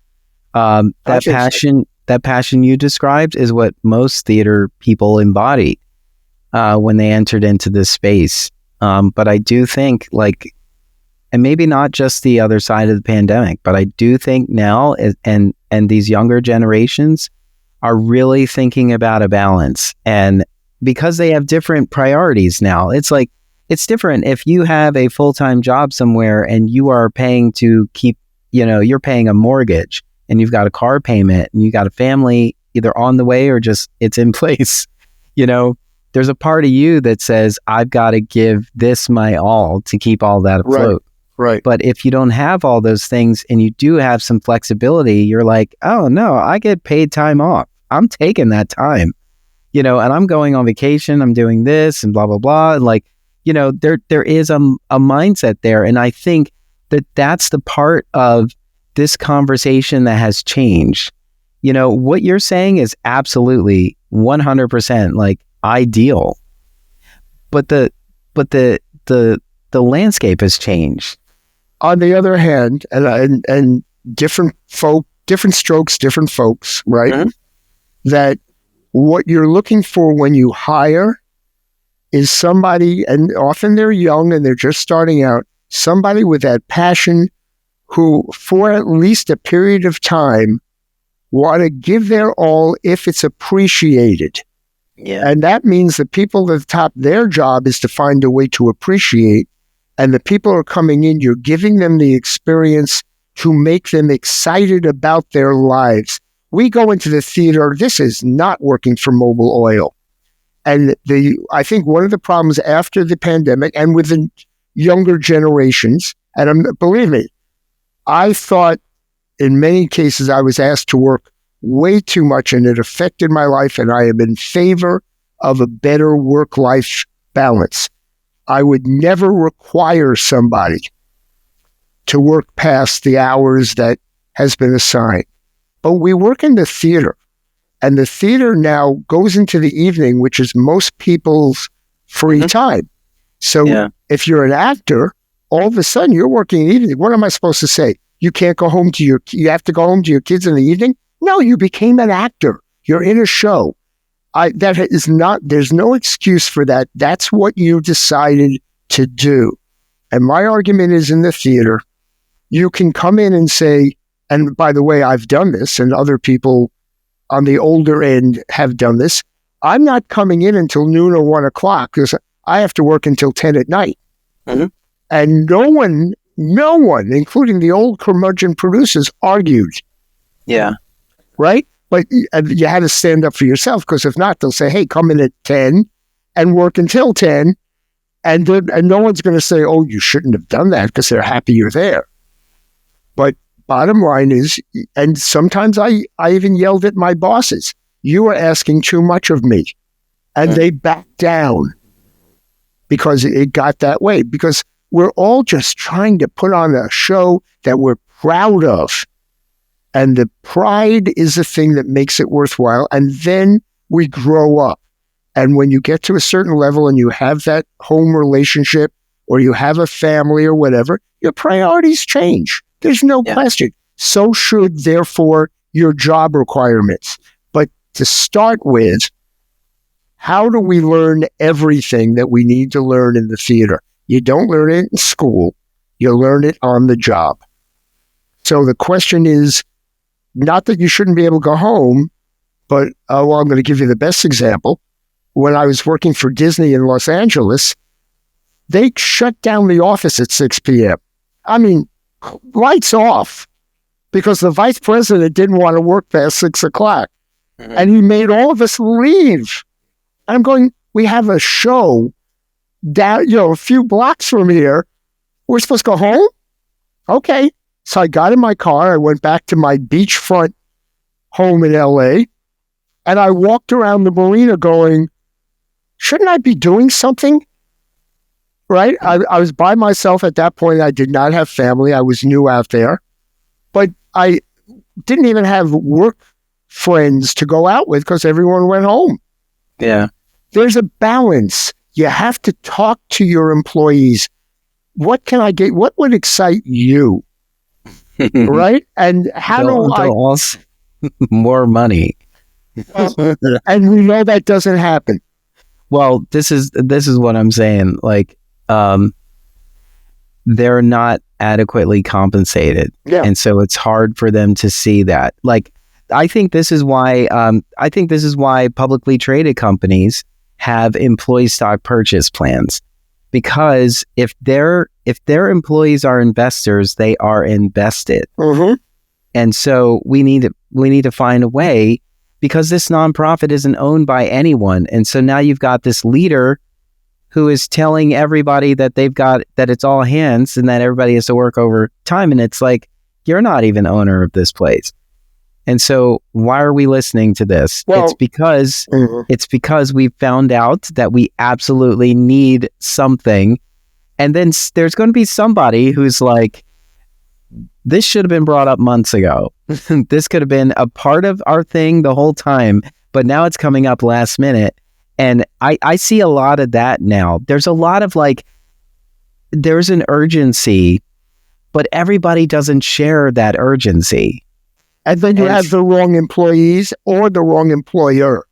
That passion you described is what most theater people embodied when they entered into this space. But I do think, and maybe not just the other side of the pandemic, but I do think now, and these younger generations are really thinking about a balance. And because they have different priorities now, it's different if you have a full-time job somewhere and you are paying to keep, you're paying a mortgage and you've got a car payment and you got a family either on the way or just it's in place. There's a part of you that says, I've got to give this my all to keep all that afloat. Right. But if you don't have all those things and you do have some flexibility, you're like, oh no, I get paid time off. I'm taking that time, and I'm going on vacation. I'm doing this and blah, blah, blah. And there is a mindset there. And I think that's the part of this conversation that has changed. What you're saying is absolutely 100% ideal, but the landscape has changed. On the other hand, and different strokes, different folks, right? That what you're looking for when you hire is somebody, and often they're young and they're just starting out, somebody with that passion who, for at least a period of time, want to give their all if it's appreciated. Yeah. And that means the people at the top, their job is to find a way to appreciate. And the people are coming in, you're giving them the experience to make them excited about their lives. We go into the theater, this is not working for Mobile Oil. And I think one of the problems after the pandemic and with the younger generations, and believe me, I thought in many cases I was asked to work way too much and it affected my life, and I am in favor of a better work-life balance. I would never require somebody to work past the hours that has been assigned. But we work in the theater, and the theater now goes into the evening, which is most people's free time. So if you're an actor, all of a sudden you're working in the evening. What am I supposed to say? You can't go home you have to go home to your kids in the evening? No, you became an actor. You're in a show. There's no excuse for that. That's what you decided to do. And my argument is in the theater, you can come in and say, and by the way, I've done this, and other people on the older end have done this. I'm not coming in until noon or 1 o'clock because I have to work until 10 at night. Mm-hmm. And no one, including the old curmudgeon producers, argued. Yeah. Right? But you had to stand up for yourself, because if not, they'll say, hey, come in at 10 and work until 10. And no one's going to say, oh, you shouldn't have done that, because they're happy you're there. But bottom line is, and sometimes I even yelled at my bosses, you are asking too much of me. And they backed down because it got that way. Because we're all just trying to put on a show that we're proud of. And the pride is the thing that makes it worthwhile. And then we grow up. And when you get to a certain level and you have that home relationship, or you have a family or whatever, your priorities change. There's no question. So should, therefore, your job requirements. But to start with, how do we learn everything that we need to learn in the theater? You don't learn it in school. You learn it on the job. So the question is, not that you shouldn't be able to go home, but I'm going to give you the best example. When I was working for Disney in Los Angeles, they shut down the office at 6 p.m. I mean, lights off, because the vice president didn't want to work past 6 o'clock. Mm-hmm. And he made all of us leave. I'm going, we have a show down, a few blocks from here. We're supposed to go home? Okay. So I got in my car. I went back to my beachfront home in LA, and I walked around the marina going, shouldn't I be doing something? Right? I was by myself at that point. I did not have family. I was new out there. But I didn't even have work friends to go out with because everyone went home. Yeah. There's a balance. You have to talk to your employees. What can I get? What would excite you? Right? And how do I... Also, more money. And we know that doesn't happen. Well, this is what I'm saying. Like, they're not adequately compensated. Yeah. And so it's hard for them to see that. Like, I think this is why publicly traded companies have employee stock purchase plans, because if their employees are investors, they are invested. Mm-hmm. And so we need to find a way, because this nonprofit isn't owned by anyone. And so now you've got this leader who is telling everybody that that it's all hands and that everybody has to work overtime. And it's like, you're not even owner of this place. And so why are we listening to this? Well, it's because we found out that we absolutely need something. And then there's going to be somebody who's like, this should have been brought up months ago. This could have been a part of our thing the whole time, but now it's coming up last minute. And I see a lot of that now. There's a lot of there's an urgency, but everybody doesn't share that urgency. And then you have the wrong employees or the wrong employer.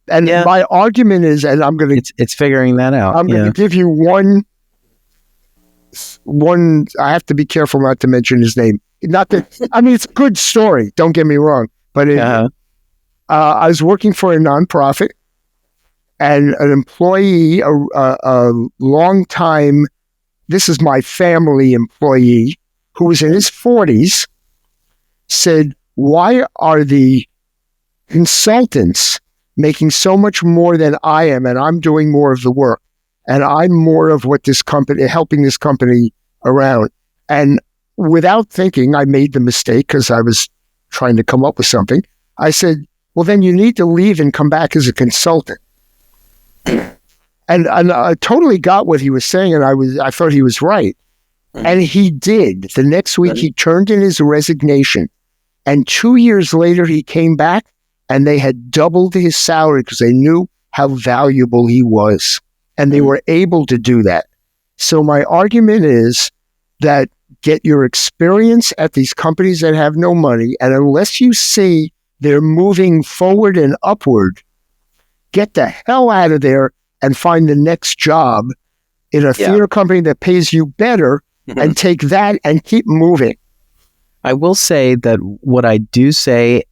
And my argument is, and I'm going to... It's figuring that out. I'm going to give you one, I have to be careful not to mention his name. Not that, I mean, it's a good story, don't get me wrong. But I was working for a nonprofit, and an employee, a long-time, this is my family employee, who was in his 40s, said, why are the consultants making so much more than I am, and I'm doing more of the work, and I'm more of what this company, helping this company around? And without thinking, I made the mistake, because I was trying to come up with something. I said, well, then you need to leave and come back as a consultant. And I totally got what he was saying, and I thought he was right. And he did. The next week, he turned in his resignation. And 2 years later, he came back, and they had doubled his salary because they knew how valuable he was. And they were able to do that. So my argument is that get your experience at these companies that have no money, and unless you see they're moving forward and upward, get the hell out of there and find the next job, in a theater company that pays you better and take that and keep moving. I will say that what I do say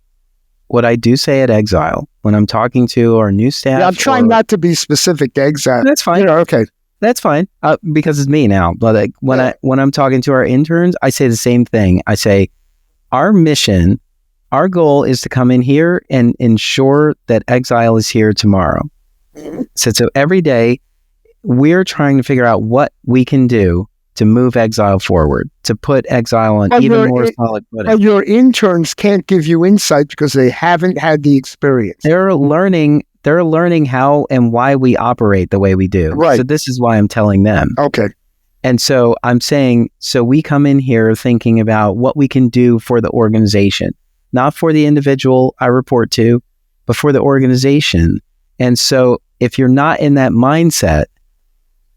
at Exile, when I'm talking to our new staff. Yeah, I'm trying not to be specific to Exile. That's fine. Okay. That's fine. Because it's me now. But like when I'm talking to our interns, I say the same thing. I say, our mission, our goal is to come in here and ensure that Exile is here tomorrow. So every day, we're trying to figure out what we can do to move Exile forward, to put Exile on even more solid footing. But your interns can't give you insight because they haven't had the experience. They're learning how and why we operate the way we do. Right. So this is why I'm telling them. Okay. And so I'm saying, so we come in here thinking about what we can do for the organization, not for the individual I report to, but for the organization. And so if you're not in that mindset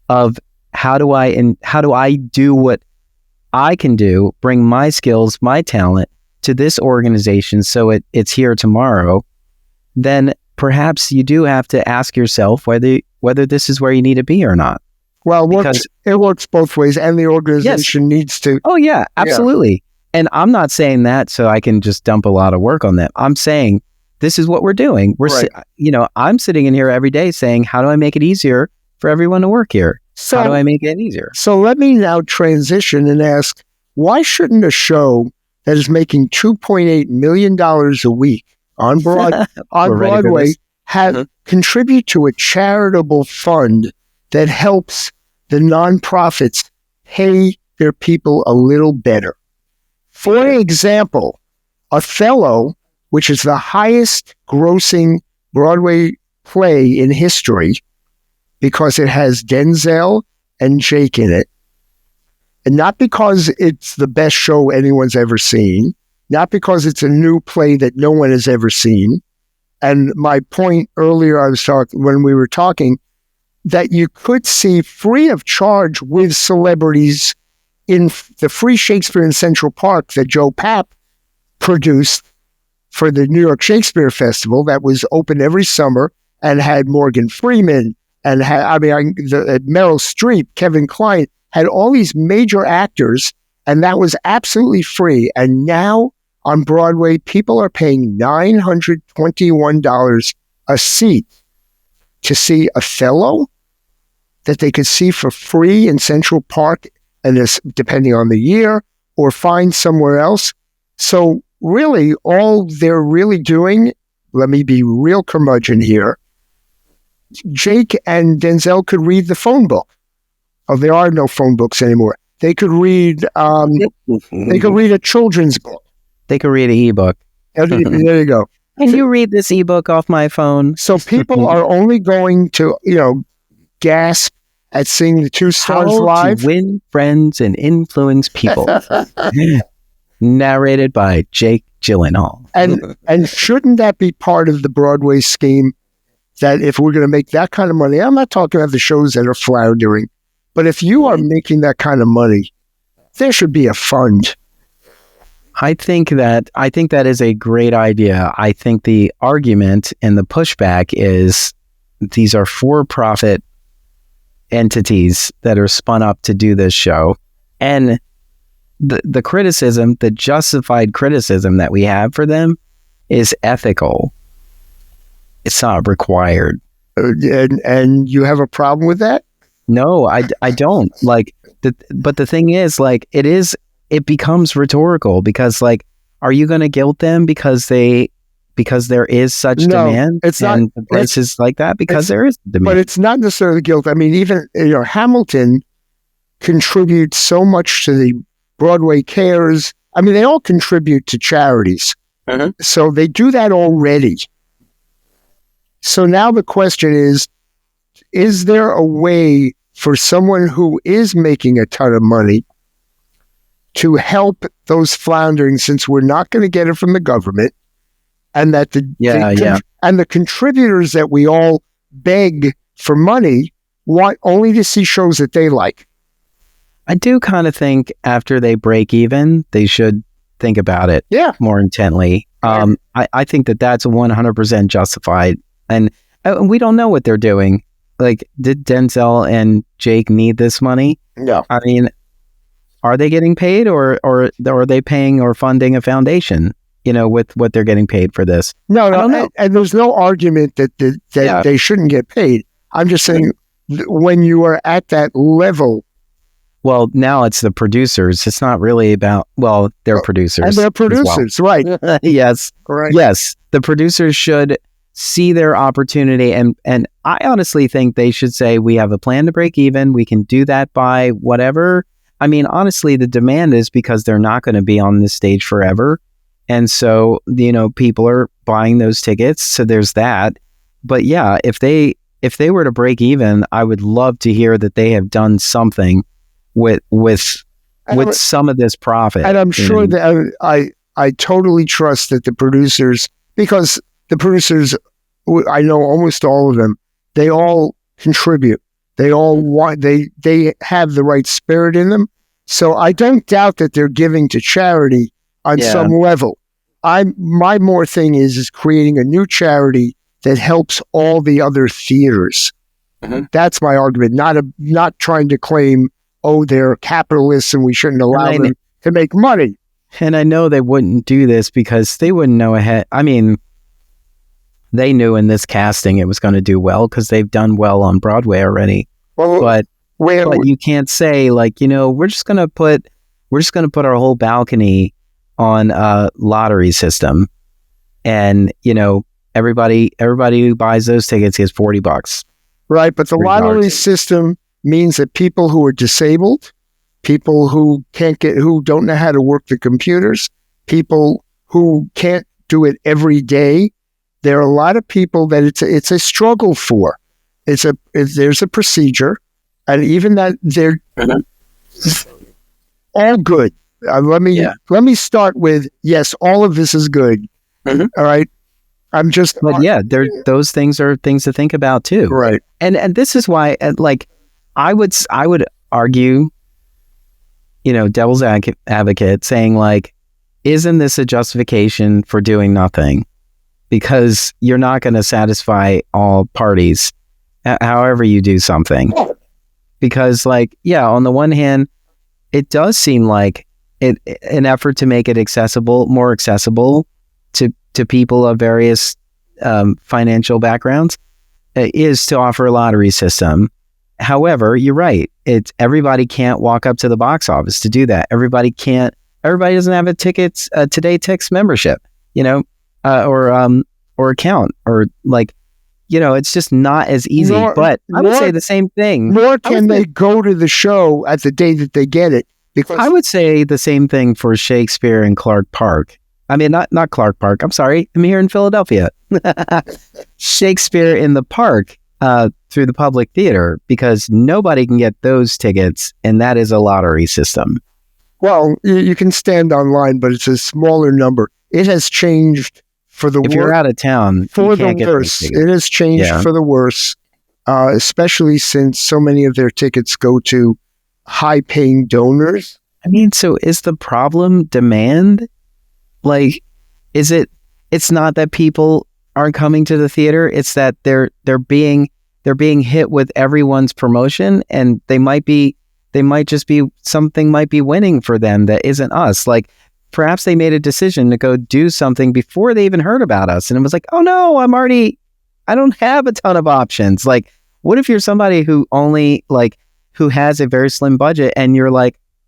of how do I do what I can do, bring my skills, my talent to this organization so it's here tomorrow, then perhaps you do have to ask yourself whether this is where you need to be or not. Well, it works both ways, and the organization needs to. Oh, yeah, absolutely. Yeah. And I'm not saying that so I can just dump a lot of work on them. I'm saying this is what we're doing. I'm sitting in here every day saying, how do I make it easier for everyone to work here? So, how do I make it easier? So let me now transition and ask, why shouldn't a show that is making $2.8 million a week on Broadway contribute to a charitable fund that helps the nonprofits pay their people a little better? For example, Othello, which is the highest grossing Broadway play in history because it has Denzel and Jake in it, and not because it's the best show anyone's ever seen, not because it's a new play that no one has ever seen. And my point earlier, when we were talking, that you could see free of charge with celebrities in the free Shakespeare in Central Park that Joe Papp produced for the New York Shakespeare Festival that was open every summer and had Morgan Freeman and Meryl Streep, Kevin Kline, had all these major actors, and that was absolutely free. And now on Broadway, people are paying $921 a seat to see Othello that they could see for free in Central Park, and this, depending on the year, or find somewhere else. So really, all they're really doing, let me be real curmudgeon here, Jake and Denzel could read the phone book. Oh, there are no phone books anymore. They could read a children's book. They could read an ebook. There you go. Can you read this ebook off my phone? So people are only going to, gasp at seeing the two stars live. To win friends and influence people. Narrated by Jake Gyllenhaal. And shouldn't that be part of the Broadway scheme? That if we're going to make that kind of money, I'm not talking about the shows that are floundering, but if you are making that kind of money, there should be a fund. I think that is a great idea. I think the argument and the pushback is these are for-profit entities that are spun up to do this show. And the criticism, the justified criticism that we have for them is ethical. It's not required. And you have a problem with that? No, I don't. But the thing is, it becomes rhetorical because, are you going to guilt them because there is such demand? It's not. And the price is like that because there is demand. But it's not necessarily guilt. I mean, even Hamilton contributes so much to the Broadway Cares. I mean, they all contribute to charities, so they do that already. So now the question is there a way for someone who is making a ton of money to help those floundering, since we're not going to get it from the government, and that the contributors that we all beg for money want only to see shows that they like? I do kind of think after they break even, they should think about it more intently. I think that's 100% justified. And we don't know what they're doing. did Denzel and Jake need this money? No. I mean, are they getting paid, or are they paying or funding a foundation, with what they're getting paid for this? No, and there's no argument that they shouldn't get paid. I'm just saying, when you are at that level. Well, now it's the producers. It's not really about, they're producers. And they're producers, right. Yes. Right. Yes. The producers should see their opportunity. And I honestly think they should say, we have a plan to break even. We can do that by whatever. I mean, honestly, the demand is because they're not going to be on this stage forever. And so, people are buying those tickets. So there's that. But yeah, if they were to break even, I would love to hear that they have done something with some of this profit. And I'm sure that I totally trust that the producers, because the producers, I know almost all of them, they all contribute. They all want, they have the right spirit in them. So I don't doubt that they're giving to charity on some level. My more thing is creating a new charity that helps all the other theaters. Mm-hmm. That's my argument. Not trying to claim, they're capitalists and we shouldn't allow them to make money. And I know they wouldn't do this because they wouldn't know ahead. I mean, they knew in this casting it was going to do well because they've done well on Broadway already. Well, but you can't say we're just going to put our whole balcony on a lottery system, and everybody who buys those tickets gets $40. Right, but the lottery system means that people who are disabled, people who don't know how to work the computers, people who can't do it every day, there are a lot of people that it's a struggle for. There's a procedure, and even that they're all good. Let me start with, yes, all of this is good. Mm-hmm. All right. Those things are things to think about too. Right. And this is why, I would argue, devil's advocate, saying isn't this a justification for doing nothing? Because you're not going to satisfy all parties, however you do something. Because on the one hand, it does seem like an effort to make it more accessible to people of various financial backgrounds is to offer a lottery system. However, you're right. Everybody can't walk up to the box office to do that. Everybody doesn't have a Today Tix membership, or account, or it's just not as easy. But I would say the same thing. Nor can they go to the show at the day that they get it. Because I would say the same thing for Shakespeare and Clark Park. I mean, not Clark Park. I'm sorry. I'm here in Philadelphia. Shakespeare in the Park through the public theater, because nobody can get those tickets, and that is a lottery system. Well, you can stand online, but it's a smaller number. It has changed for the worse. If you're out of town, for the worse. It has changed for the worse, especially since so many of their tickets go to high-paying donors. I mean, so is the problem demand? It's not that people aren't coming to the theater. It's that they're being hit with everyone's promotion, and something might be winning for them that isn't us. Perhaps they made a decision to go do something before they even heard about us, and it was oh no, I don't have a ton of options. What if you're somebody who only who has a very slim budget, and you're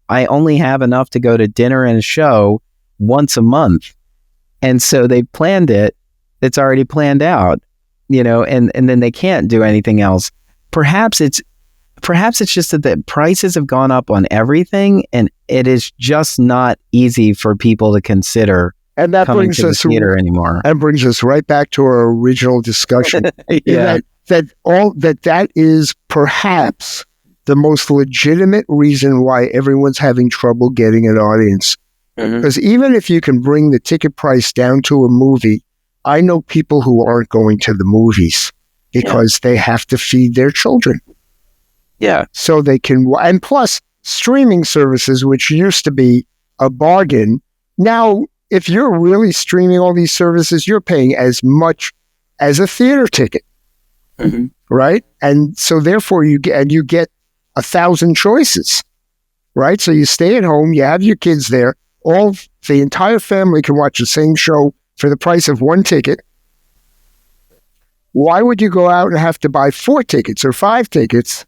I only have enough to go to dinner and a show once a month. And so they planned it. It's already planned out, and then they can't do anything else. Perhaps it's just that the prices have gone up on everything, and it is just not easy for people to consider coming to the theater anymore. That brings us right back to our original discussion. Yeah. That is perhaps the most legitimate reason why everyone's having trouble getting an audience. Because even if you can bring the ticket price down to a movie, I know people who aren't going to the movies because they have to feed their children. Yeah. So they can, and plus streaming services, which used to be a bargain. Now, if you're really streaming all these services, you're paying as much as a theater ticket. right? And so therefore you get 1,000 choices, right? So you stay at home, you have your kids there, the entire family can watch the same show for the price of one ticket. Why would you go out and have to buy 4 tickets or 5 tickets?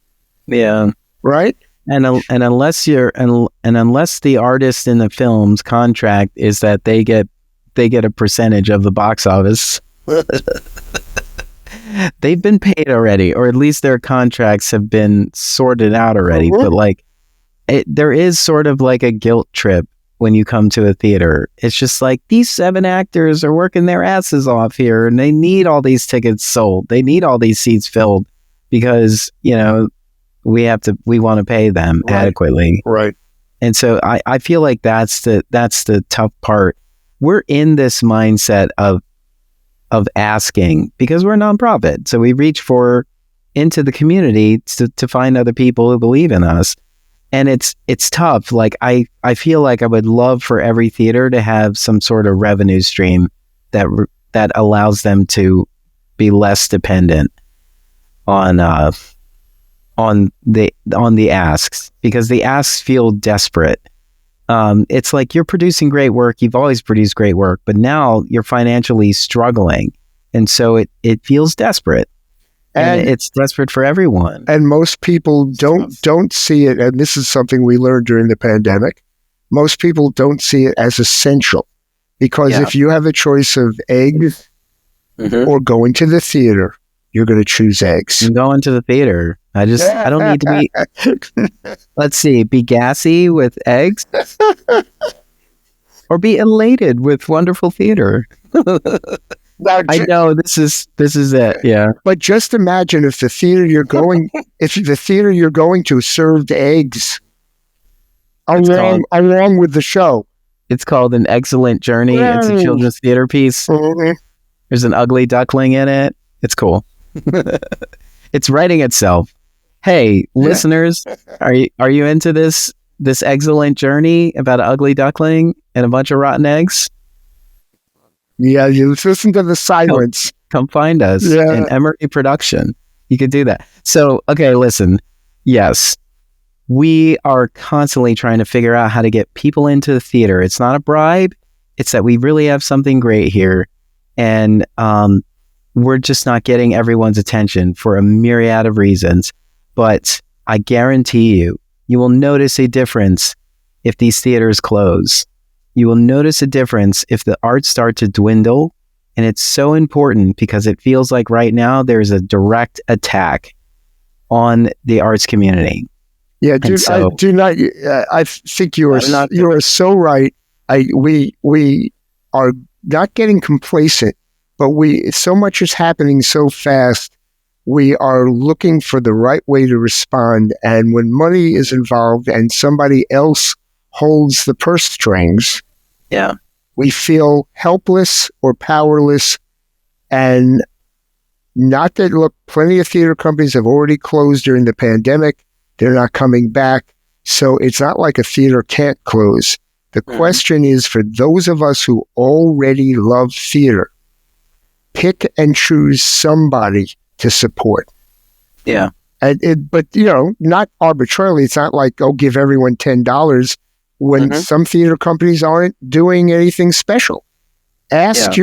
Yeah. Right? And unless unless the artist in the film's contract is that they get a percentage of the box office, they've been paid already, or at least their contracts have been sorted out already. But like, there is sort of like a guilt trip when you come to a theater. It's just like, these 7 actors are working their asses off here, and they need all these tickets sold. They need all these seats filled because, we want to pay them adequately. Right. And so I feel like that's the tough part. We're in this mindset of asking because we're a nonprofit. So we reach into the community to find other people who believe in us. And it's tough. Like I feel like I would love for every theater to have some sort of revenue stream that allows them to be less dependent on the asks, because the asks feel desperate. It's like, you're producing great work. You've always produced great work, but now you're financially struggling. And so it feels desperate. And it's desperate for everyone. And most people don't see it, and this is something we learned during the pandemic, most people don't see it as essential. Because if you have a choice of eggs or going to the theater, you're going to choose eggs. I'm going to the theater. I don't need to be, let's see, be gassy with eggs or be elated with wonderful theater. Now, I know this is it. Yeah. But just imagine if the theater you're going to served eggs along with the show. It's called An Excellent Journey. Right. It's a children's theater piece. Mm-hmm. There's an ugly duckling in it. It's cool. It's writing itself. Hey, listeners, are you into this excellent journey about an ugly duckling and a bunch of rotten eggs? Yeah, you listen to the silence. Come find us in Emery Production. You could do that. So, okay, listen. Yes, we are constantly trying to figure out how to get people into the theater. It's not a bribe. It's that we really have something great here. And we're just not getting everyone's attention for a myriad of reasons. But I guarantee you will notice a difference if these theaters close. You will notice a difference if the arts start to dwindle. And it's so important because it feels like right now there's a direct attack on the arts community. Yeah, I do not. I think you are so right. We are not getting complacent, but so much is happening so fast. We are looking for the right way to respond, and when money is involved and somebody else holds the purse strings, we feel helpless or powerless. And not that, look, plenty of theater companies have already closed during the pandemic. They're not coming back. So it's not like a theater can't close. The question is, for those of us who already love theater, pick and choose somebody to support. Yeah. But, not arbitrarily. It's not like, give everyone $10 when some theater companies aren't doing anything special. Ask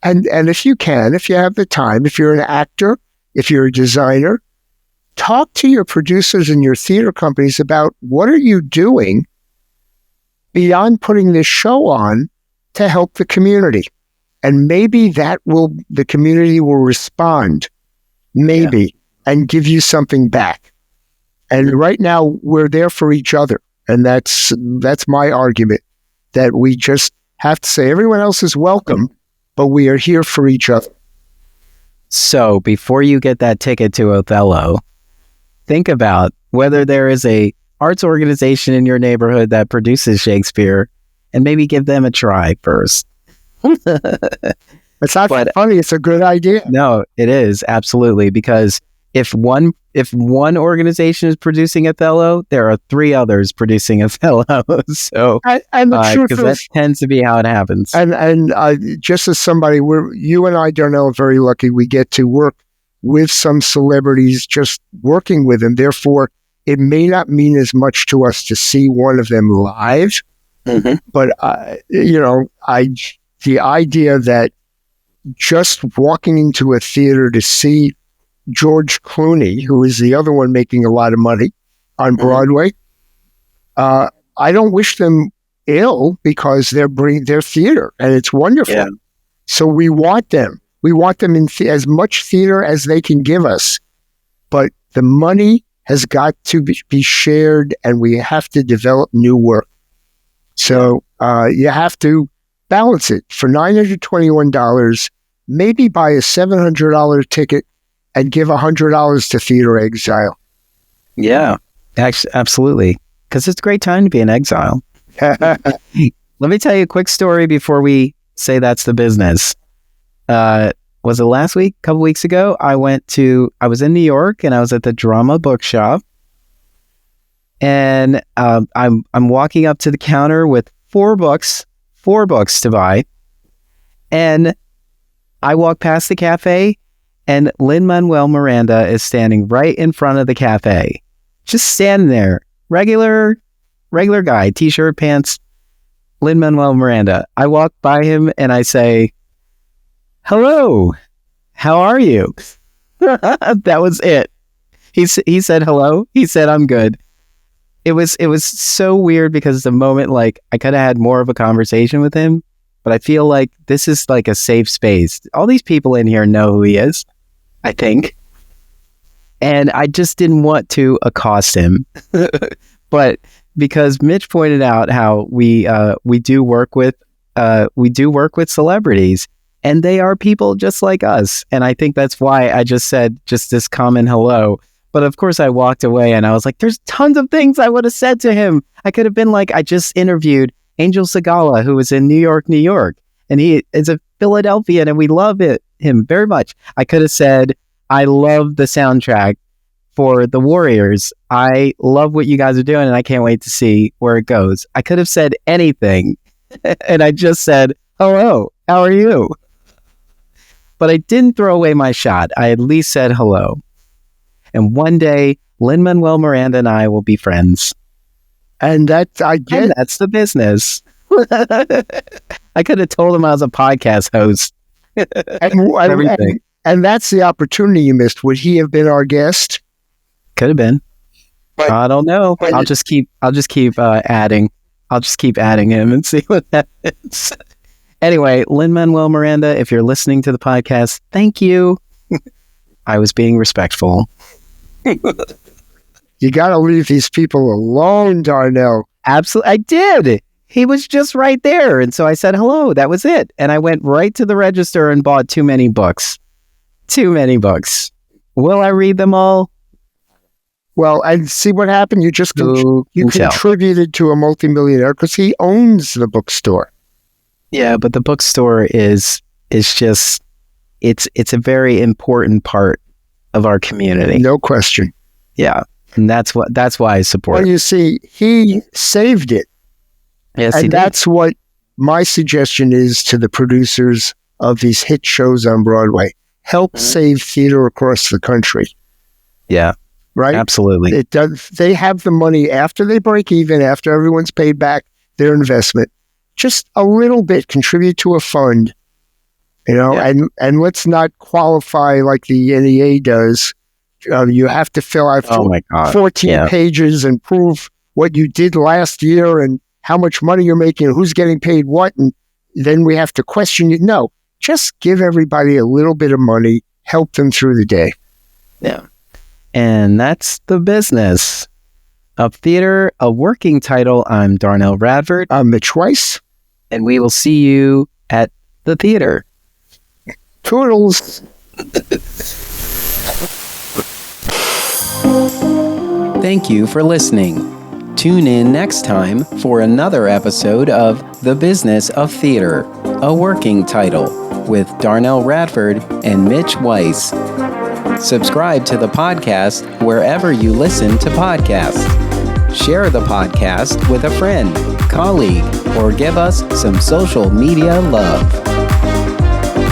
and if you can, if you have the time, if you're an actor, if you're a designer, talk to your producers and your theater companies about what are you doing beyond putting this show on to help the community. And maybe the community will respond, and give you something back. And right now we're there for each other. And that's my argument, that we just have to say everyone else is welcome, but we are here for each other. So before you get that ticket to Othello, think about whether there is a arts organization in your neighborhood that produces Shakespeare, and maybe give them a try first. It's not funny. It's a good idea. No, it is, absolutely, because if one organization is producing Othello, there are 3 others producing Othello. So, and the truth is, that tends to be how it happens. And just as somebody, you and I, Darnell, are very lucky. We get to work with some celebrities, just working with them. Therefore, it may not mean as much to us to see one of them live. Mm-hmm. But, the idea that just walking into a theater to see George Clooney, who is the other one making a lot of money on Broadway, I don't wish them ill because they're theater and it's wonderful. Yeah. So we want them. We want them in as much theater as they can give us. But the money has got to be shared, and we have to develop new work. So you have to balance it. For $921, maybe buy a $700 ticket and give $100 to Theater Exile. Yeah, absolutely. Because it's a great time to be in exile. Let me tell you a quick story before we say that's the business. Was it last week? A couple weeks ago? I was in New York and I was at the Drama Bookshop. And I'm walking up to the counter with four books to buy. And I walk past the cafe and Lin-Manuel Miranda is standing right in front of the cafe. Just standing there. Regular guy, t-shirt, pants, Lin-Manuel Miranda. I walk by him and I say, "Hello, how are you?" That was it. He said hello. He said, "I'm good." It was so weird because the moment, like, I could have had more of a conversation with him, but I feel like this is like a safe space. All these people in here know who he is, I think. And I just didn't want to accost him. But because Mitch pointed out how we do work with celebrities, and they are people just like us. And I think that's why I just said just this common hello. But of course I walked away and I was like, there's tons of things I would have said to him. I could have been like, I just interviewed Angel Segala, who was in New York, and he is a Philadelphian and we love him very much. I could have said, I love the soundtrack for The Warriors. I love what you guys are doing and I can't wait to see where it goes. I could have said anything and I just said, hello, how are you? But I didn't throw away my shot. I at least said hello. And one day, Lin-Manuel Miranda and I will be friends. And that's the business. I could have told him I was a podcast host. and that's the opportunity you missed. Would he have been our guest? Could have been. I don't know. I'll just keep adding. I'll just keep adding him and see what happens. Anyway, Lin-Manuel Miranda, if you're listening to the podcast, thank you. I was being respectful. You got to leave these people alone, Darnell. Absolutely. I did. He was just right there. And so I said hello. That was it. And I went right to the register and bought too many books. Will I read them all? Well, and see what happened. You just contributed to a multimillionaire because he owns the bookstore. Yeah, but the bookstore is just it's a very important part of our community. No question. Yeah, and that's why I support. Well, you see, he saved it. Yes, and that's what my suggestion is to the producers of these hit shows on Broadway. Help save theater across the country. Yeah. Right? Absolutely. It does. They have the money after they break even, after everyone's paid back their investment. Just a little bit, contribute to a fund, and let's not qualify like the NEA does. You have to fill out 14 pages and prove what you did last year and how much money you're making and who's getting paid what. And then we have to question you. No, just give everybody a little bit of money, help them through the day. Yeah. And that's the business of theater, a working title. I'm Darnell Radford. I'm Mitch Weiss. And we will see you at the theater. Toodles. Thank you for listening. Tune in next time for another episode of The Business of Theater, a working title, with Darnell Radford and Mitch Weiss. Subscribe to the podcast wherever you listen to podcasts. Share the podcast with a friend, colleague, or give us some social media love.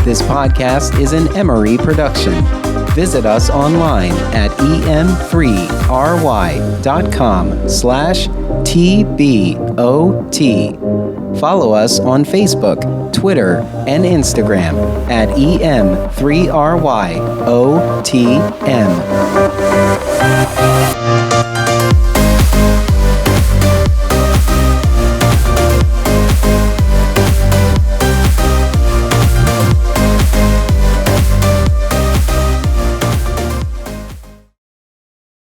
This podcast is an Emory production. Visit us online at em3ry.com/TBOT. Follow us on Facebook, Twitter, and Instagram at em3ryotm.